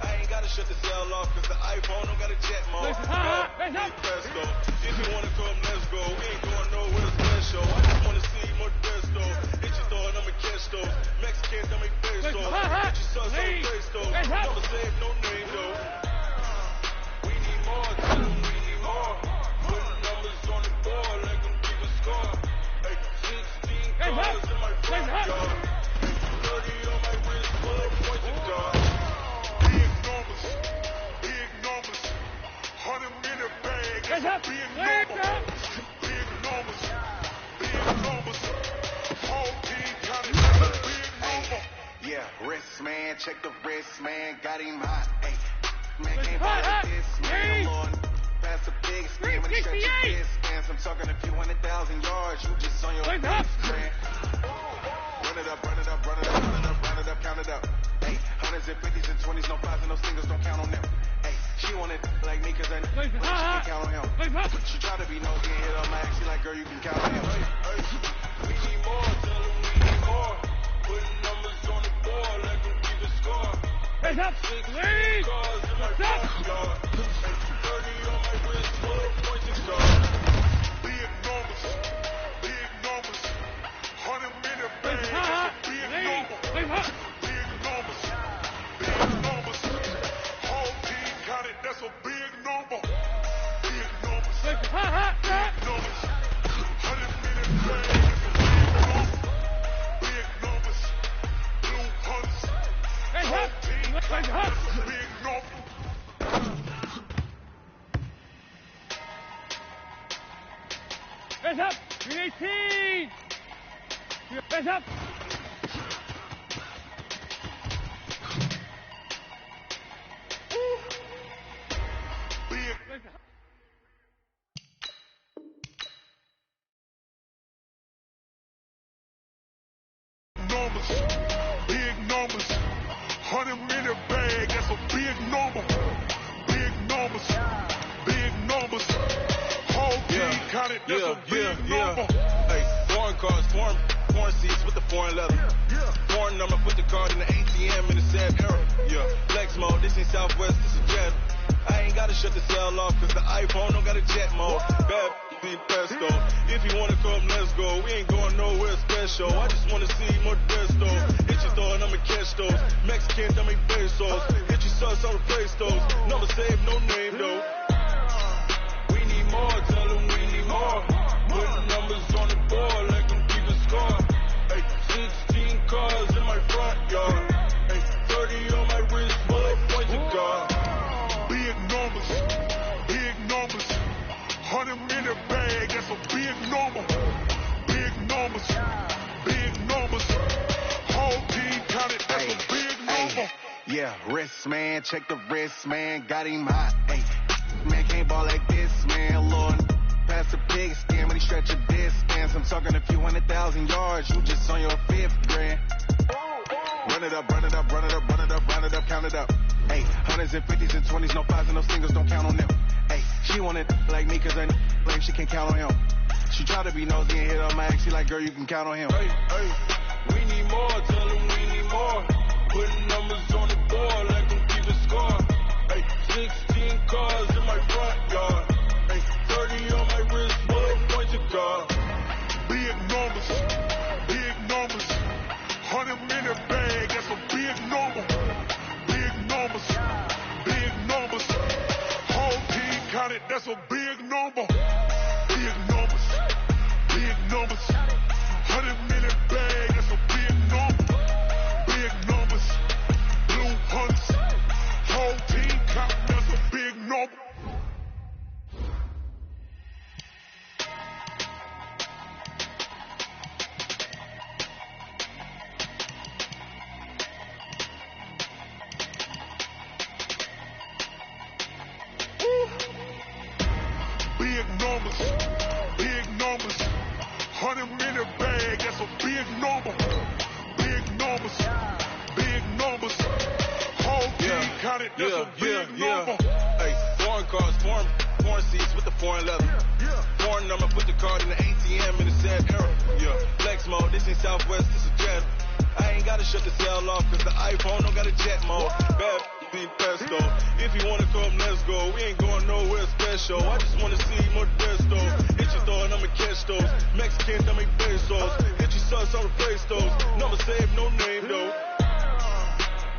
I ain't gotta shut the cell off cause the iPhone don't got a jet mode. Hands up! Presto. If you wanna come, let's go. We ain't going nowhere special. I just wanna see more presto. Hit your door and I'ma catch those. Mexican, don't make peso. Hit your sus on presto. Never save, no name though. We need more, tell them we need more. Putting numbers on the board like I'm keeping score. Hey, 16 cars in my front yard. 30 on my wrist, full wrist, man, got him hot. Hey, man, can't ball like this, man. Lord, pass the big spin when he stretch your distance. I'm talking a few 100,000 yards. You just on your fifth strand. Run it up, run it up, run it up, run it up, run it up, count it up. Hey, hundreds and fifties and 20s, no fives and no singles, don't count on them. Hey, she wanted like me, cause I she can count on him. She try to be nosy and hit her mag. She like, girl, you can count on him. We need more, tell them we need more. Putting numbers on the board, let them keep the score. Hands up, lead! Cars in my front yard. 30 on my wrist, full of points and stars. Big numbers, 100 minute bag, that's a big number. Big numbers, whole team got it, that's a big number. Big numbers, 100 minute bag, that's a big number. Big numbers, blue hunters, whole team got it, that's a big number. Hands up, 318! Hands up! Big numbers, 100 minute bag, that's a big number. Big numbers, whole team got it, that's a big number. Hey, foreign cars, foreign seats with the foreign leather. Foreign number, put the card in the ATM in the sad era. Yeah, flex mode, this ain't Southwest, this is Jet. I ain't gotta shut the cell off, cause the iPhone don't got a jet mode. Bad be pesto. If you wanna come, let's go. We ain't going nowhere special. I just wanna see more desto. Hit your thought, I'ma catch those. Mexicans, I make pesos. Hit your sus, I'ma replace those. Number saved, no name though. We need more, tell them we need more. Put numbers on the board, let them keep a score. Hey, 16 cars in my front yard. Hey, 30 on my wrist, full of points and guard. Big numbers, 100 minute bag, that's a big number. Big numbers, whole team got it, that's a big number. Yeah, wrist, man, check the wrist, man, got him hot. Hey, man, can't ball like this, man. Lord, pass the big skin when he stretch your distance. I'm talking a few 100,000 yards. You just on your fifth grand. Run it up, run it up, run it up, run it up, run it up, count it up. Hey, hundreds and 50s and 20s, no fives and no singles, don't count on them. Hey, she wanted like me, cause I like she can count on him. She try to be nosy and hit her mag. She like, girl, you can count on him. Hey, we need more, tell them we need more. Putting numbers on the board, let them keep a score. Hey, 16 cars in my front yard. Hey, 30 on my wrist, full of points and guard. Big numbers, 100 minute bag, that's a big number. Big numbers, whole team got it, that's a big number. Big numbers, 100 minute bag, that's a big number. Big numbers, blue hunters, whole team got it, that's a big number. Big numbers, 100 minute bag, that's a big number. Big numbers, whole team got it, that's a big number. Hey, foreign cars, foreign seats with the foreign leather. Foreign number, put the card in the ATM in the sad era. Yeah, flex mode, this ain't Southwest, this is Jet. I ain't gotta shut the cell off, cause the iPhone don't got a jet mode. Bad be pesto. If you wanna come, let's go. We ain't going nowhere special. I just wanna see more desto. Hit your thought, I'ma catch those. Mexicans, I make pesos. Hit your sus, I'll replace those. Number saved, no name though.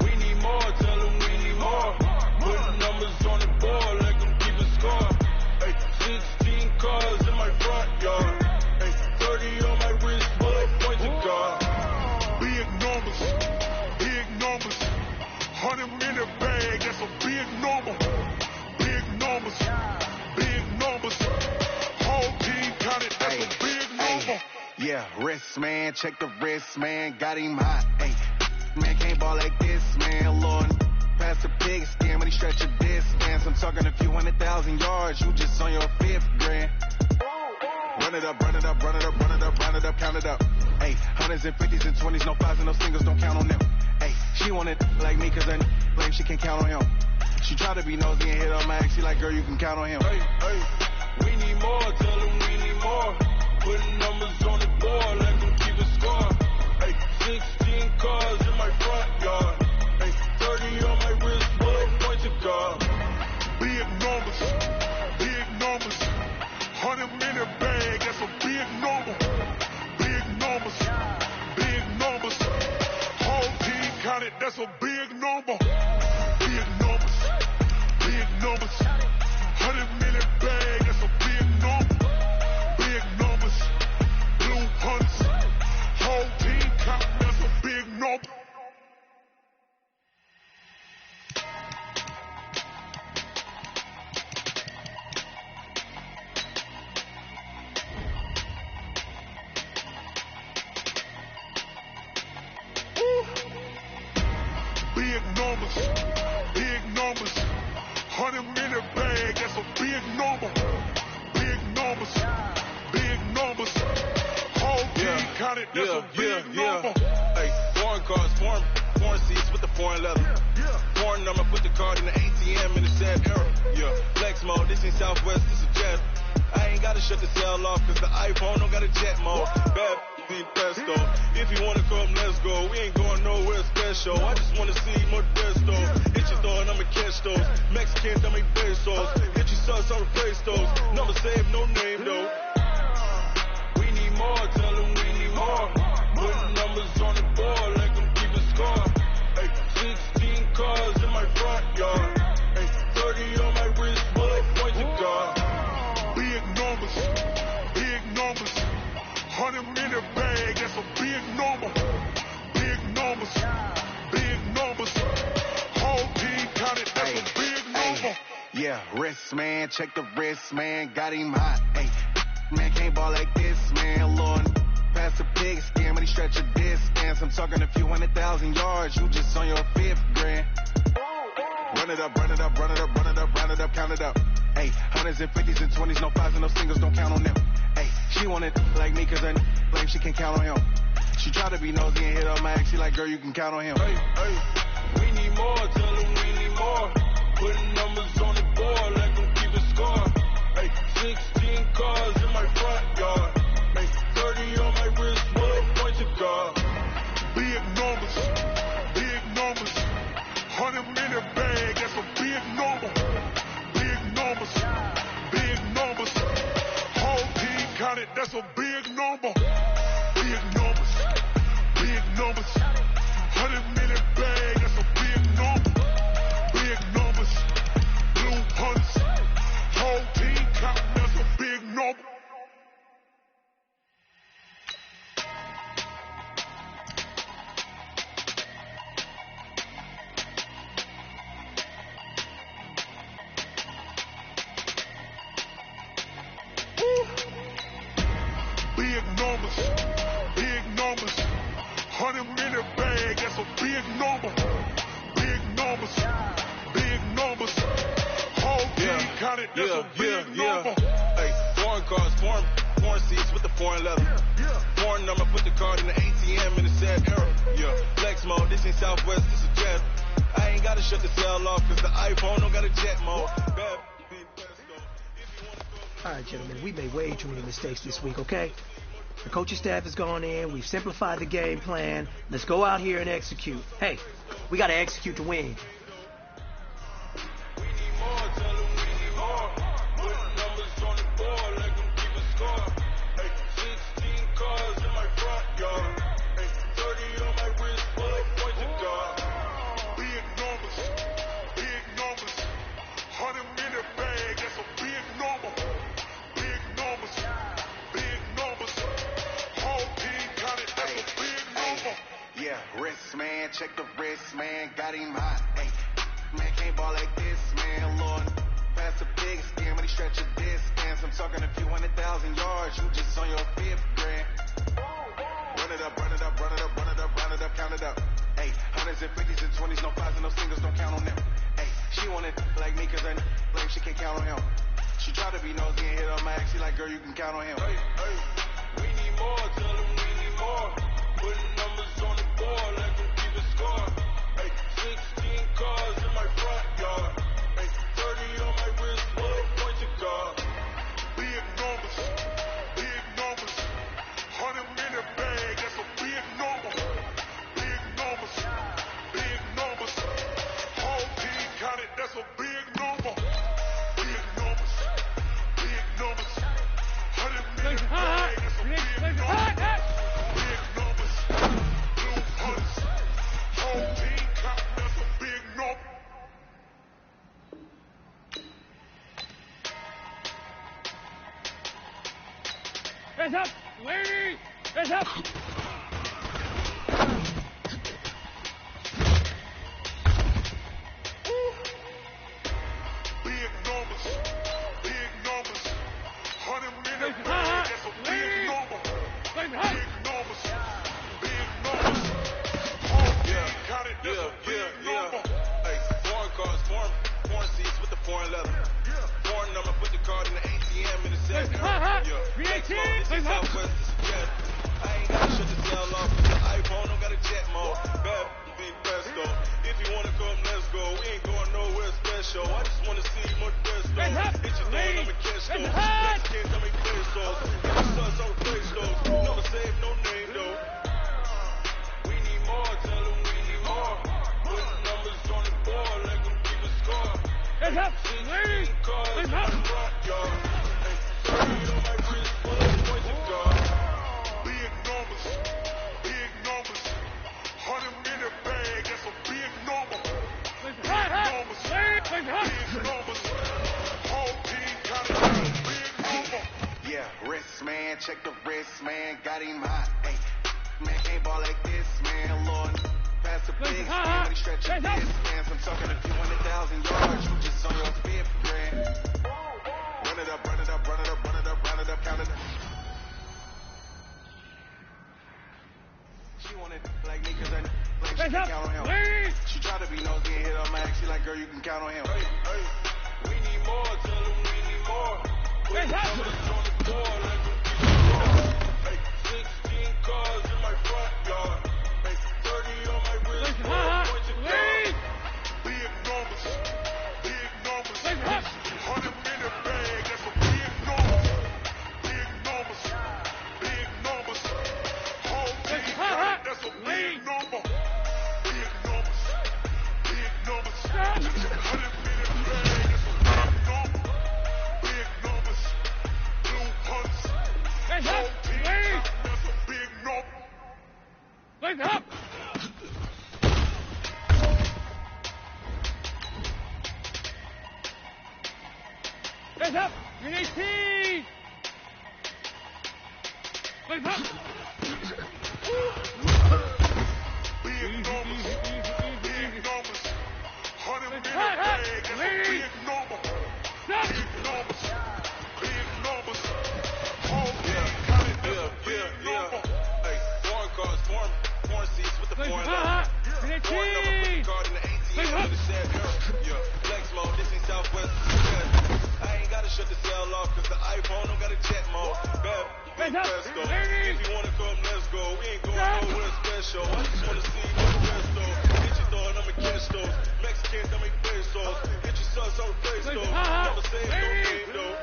We need more, tell them we need more. Put numbers on the board, let them keep a score. Hey, 16 cars in my front yard. Hey, 30 on my wrist, full of points and guard. Big numbers, 100 minute bag, that's a big number. Big numbers, whole team got it, that's a big number. Yeah, wrist, man, check the wrist, man, got him hot. Hey, Man, can't ball like this, man. Lord, pass the pig skin when he stretch a distance. I'm talking a few 100,000 yards. You just on your 5th grand. Run it up, run it up, run it up, run it up, run it up, count it up. Hey, hundreds and 50s and 20s, no 5s and no singles, don't count on them. Hey, she wanted like me cause her blame she can't count on him. She tried to be nosy and hit on my ex, she like, girl, you can count on him. Hey, we need more, tell them we need more. Putting numbers on the board, let them keep a score. Hey, 16 cars in my front yard. Hey, 30 on my wrist, bullet points of God. Big numbers, big numbers. 100-minute bag, that's a big number. Big numbers, big numbers. Whole team counted, that's a big number. Big numbers, big numbers. 100-minute bag, that's a big number. Big numbers, blue hunts. Whole team counting, that's a big number. Big numbers, big numbers. 100-minute bag, that's a big number. Big numbers, big numbers. Whole team counted, that's a big number. Hey, foreign cars, foreign seats with the foreign leather. Foreign number, put the card in the ATM in the sad era. Yeah, flex mode, this ain't Southwest, this is Jet. I ain't gotta shut the cell off cause the iPhone don't got a jet mode. Bad be presto. If you wanna come, let's go. We ain't going nowhere special. I just wanna see more Desto. Hit your door and I'ma catch those. Mexicans, I make pesos. Hit your sus, I'll replace those. Number saved, no name though. We need more, tell them we need more. Putting numbers on the board, like them keep a score. Hey, 16 cars in my front yard. Hey, 30 on my wrist, bullet points of God. Big numbers, big numbers. 100-minute bag, that's a big number. Big numbers, big numbers. Whole team counted, that's a big number. Yeah, wrist, man, check the wrist, man, got him hot. Hey, man, can't ball like this, man. Lord, pass the pig skin when he stretch a distance. I'm talking a few 100,000 yards. You just on your 5th grand. Run it up, run it up, run it up, run it up, run it up, count it up. Hey, hundreds and 50s and 20s, no 5s and no singles, don't count on them. Hey, she wanted like me cause her blame she can't count on him. She tried to be nosy and hit on my ex, she like, girl, you can count on him. Hey, we need more, tell them we need more. Putting numbers on the board, let them keep a score. Hey, 16 cars in my front yard. Hey, 30 on my wrist, bullet points of God. Big numbers, big numbers. 100-minute bag, that's a big number. Big numbers, big numbers. Whole team counted, that's a big number. Big numbers, big numbers. 100-minute bag, that's a big number. Big numbers, blue hunts. Whole team counting, that's a big number. Big numbers, big numbers. 100-minute bag, that's a big number. Big numbers, big numbers. Whole team counted, that's a big number. Hey, foreign cars, foreign seats with the foreign leather. Foreign number, put the card in the ATM in the sad era. Yeah, flex mode, this ain't Southwest, this is Jet. I ain't gotta shut the cell off cause the iPhone don't got a jet mode. Bad be presto. All right, gentlemen, we made way too many mistakes this week, okay? The coaching staff has gone in. We've simplified the game plan. Let's go out here and execute. Hey, we got to execute to win. We need more, tell them we need more. Putting numbers on the board, like them keep a score. Hey, 16 cars in my front yard. Hey, 30 on my wrist, bullet points of God. Big numbers, big numbers. 100-minute bag, that's a big number. Big numbers, big numbers. Whole team counted, that's a big number. Yeah, wrist, man, check the wrist, man, got him hot. Hey, man, can't ball like this, man. Lord, pass the pig skin when he stretch a distance. I'm talking a few 100,000 yards. You just on your 5th grand. Run it up, run it up, run it up, run it up, run it up, count it up. Hey, wanted like me cause I like she can count on him. She tried to be nosy and hit her max. She like, girl, you can count on him. Hey, hey, we need more, tell them we need more. Putting numbers on the board, let them keep it score. Hey, 16 cars in my front yard. Hey, 30 on my wrist, one point to guard. Big numbers, 100 in the bag, that's a big number. Big numbers, whole team counted, that's a big number. Big numbers, 100 in the bag, that's a big number. Big numbers, blue hunts, whole team counted, that's a big number. Hands up! Ladies! Hands up! Big numbers, 100 in the bag, that's a big number. Big numbers, whole team counted, that's a big number. Hey, foreign cars, foreign seats with the foreign leather. Foreign number, put the card in the ATM in the set. Flex mode, this is Southwest, this is jet. I ain't gotta shut the cell off, the iPhone don't got a jet mode. Bad, big presto. If you wanna come, let's go. We ain't going nowhere special. I just wanna see more presto. Hit your door, I'ma catch those. Mexicans, I'ma pesos. If you suck, I'ma place those. Never save no name though. We need more, tell them we need more. Put numbers on the board, let them keep a score. Hands up! Ladies! Hands up! Big numbers, 100 in the bag, that's a big number. Big numbers, whole team counted, that's a big number. Yeah, wrist, man, check the wrist, man, got him hot. Hey, man, can't ball like this, man, Lord. Pass the big man, when he stretch your distance. I'm talking a few 100,000 yards, you just on your fifth grand. Run it up, run it up, run it up, run it up, run it up, count it up. She wanted like me cause I like she can count on him. Ladies! She tried to be nosy and hit her max. She like, girl, you can count on him. Hey, hey, we need more, tell them we need more. Put numbers on the board, let them keep it score. Hey, 16 cars in my front yard. Hey, 30 on my wrist, one point to guard. Big numbers, 100 in the bag, that's a big number. Big numbers, whole team counted, that's a big number. Big numbers, 100 in the bag, that's a big number. Big numbers, blue hunts, whole team counted, that's a big number. Hands up! Hands up! Green 18! Hands up! Big numbers, 100 in the bag, that's a big number. Big numbers, whole team counted, that's a big number. Hey, foreign cars, foreign seats with the foreign leather. Foreign number, put the card in the ATM in the set. Flex mode, this is Southwest, this is jet. I ain't gotta shut the cell off cause the iPhone don't got a jet mode. Bad, big presto. If you wanna come, let's go. We ain't going nowhere special. I just wanna see more presto. Hit your door and I'ma catch those. Mexicans, I'ma pesos. Hit your sons, I'ma place those. Never save no name though.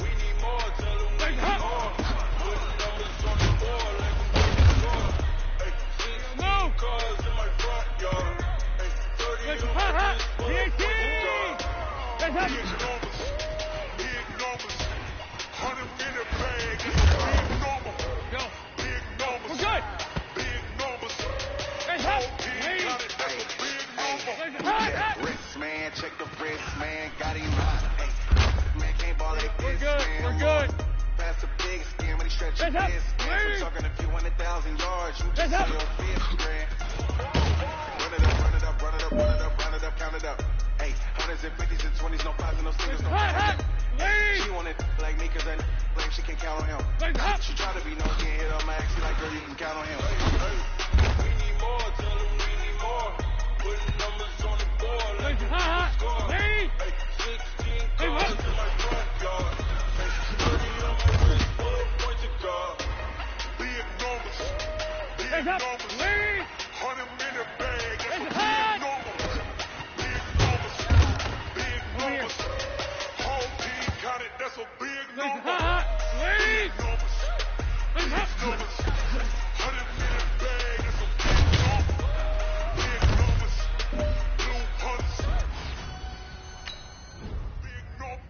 We need more, tell them we need more. Put numbers on the board, let them keep it score. Hey, 16 cars in my front yard. Hey, 30 on my wrist, one point to guard. Big numbers, 100 in the bag, that's a big number. Big numbers, We're good! Big numbers, Hands whole up! team Ladies! counted, that's a big number. Yeah, wrist, man, check the wrist, man, got him hot. Hey, man, can't ball like this, man. We're good! Pass the big skin when he stretch your Hands up! distance. I'm Ladies! talking a few 100,000 yards, you just Hands on up! your fifth grand. Run it up, run it up, run it up, run it up, run it up, count it up. Hey, hundreds and fifties and 20s, no fives and no singles, no fives. Ladies! She wanted like me cause I like she can count on him. She tried to be nosy and hit her max. She like, girl, you can count on him. We need more, tell them we need more. Put numbers on the board, let them that's a big number. Wait! Big numbers. Big numbers. 100 minute bag, that's a big number. Big numbers. Blue hunts. Big number.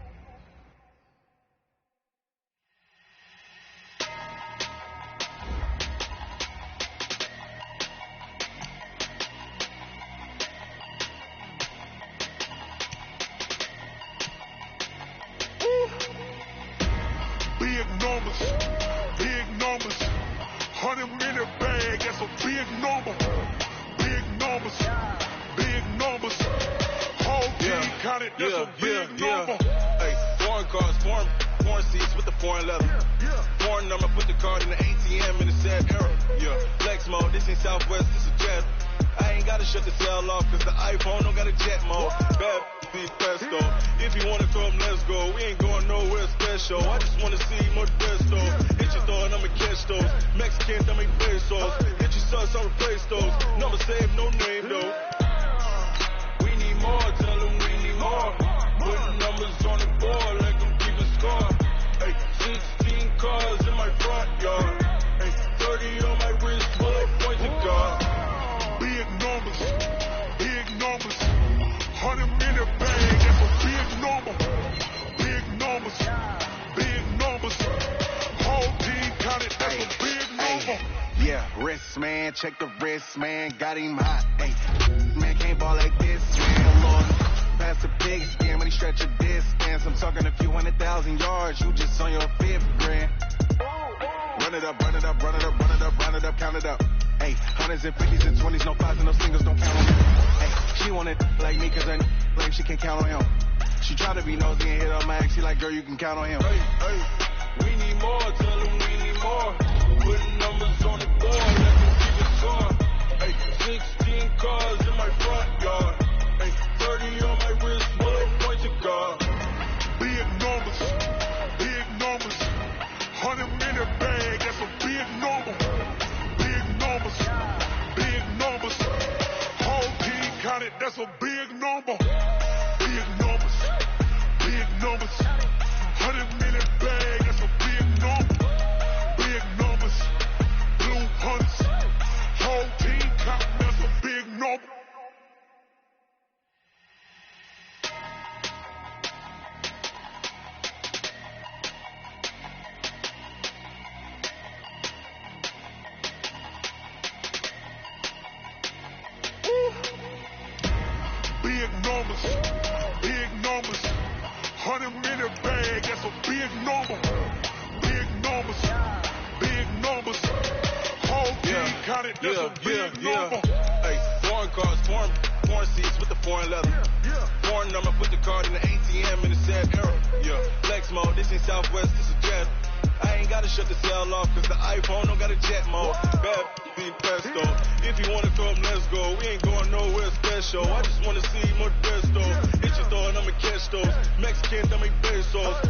Big numbers, big numbers. 100 minute bag, that's a big number. Big numbers, big numbers. Whole team counted, that's a big number. Hey, foreign cars, foreign seats with the foreign leather. Foreign number, put the card in the ATM in the sad era. Yeah, flex mode, this ain't Southwest, this is Jet. I ain't gotta shut the cell off, cause the iPhone don't got a jet mode. Bad be pesto. If you wanna come, let's go. We ain't going nowhere special. I just wanna see more pesto. Hit your thought, I'ma catch those. Mexicans, I make pesos. Hit your sus, I'll replace those. Number saved, no name though. We need more, tell them we need more. Putting numbers on the board like I'm keeping score. Hey, 16 cars in my front yard. Hey, 30 on my wrist, bullet points to God. Big numbers, big numbers. 100 minute bag, that's a big number. Big numbers, big numbers. Whole team counted, that's a big number. Yeah, wrist, man, check the wrist, man, got him hot. Hey, man, can't ball like this, man, Lord. Pass the big skin, when he stretch a distance. I'm talking a few 100,000 yards, you just on your fifth grand. Run it up, run it up, run it up, run it up, run it up, count it up. Hey, hundreds and fifties and 20s, no fives and no singles, don't count on me. Hey, she want it like me, cause her like she can count on him. She try to be nosy and hit up my ex, she like, girl, you can count on him. Hey, hey, we need more, tell them we need more. Putting numbers on the board, let them keep it score. Hey, 16 cars in my front yard. Hey, 30 on my wrist, bullet point to God. Big numbers, big numbers. 100 minute bag, that's a big number. Big numbers, big numbers. Whole team counted, that's a big number. Big numbers, big numbers. 100 minute bag, that's a big number. Big numbers, blue hunts. Whole team counting, that's a big number. Big numbers, big numbers. 100 minute bag, that's a big number. Big numbers, big numbers. Whole team counted, that's a big number. Hey, foreign cars, foreign seats with the foreign leather. Foreign number, put the card in the ATM in the sad era. Yeah, flex mode, this ain't Southwest, this is Jet. I ain't gotta shut the cell off, cause the iPhone don't got a jet mode. Bad be pesto. If you wanna come, let's go. We ain't going nowhere special. I just wanna see more pesto. Hit your thought, I'ma catch those. Mexicans, I make pesos.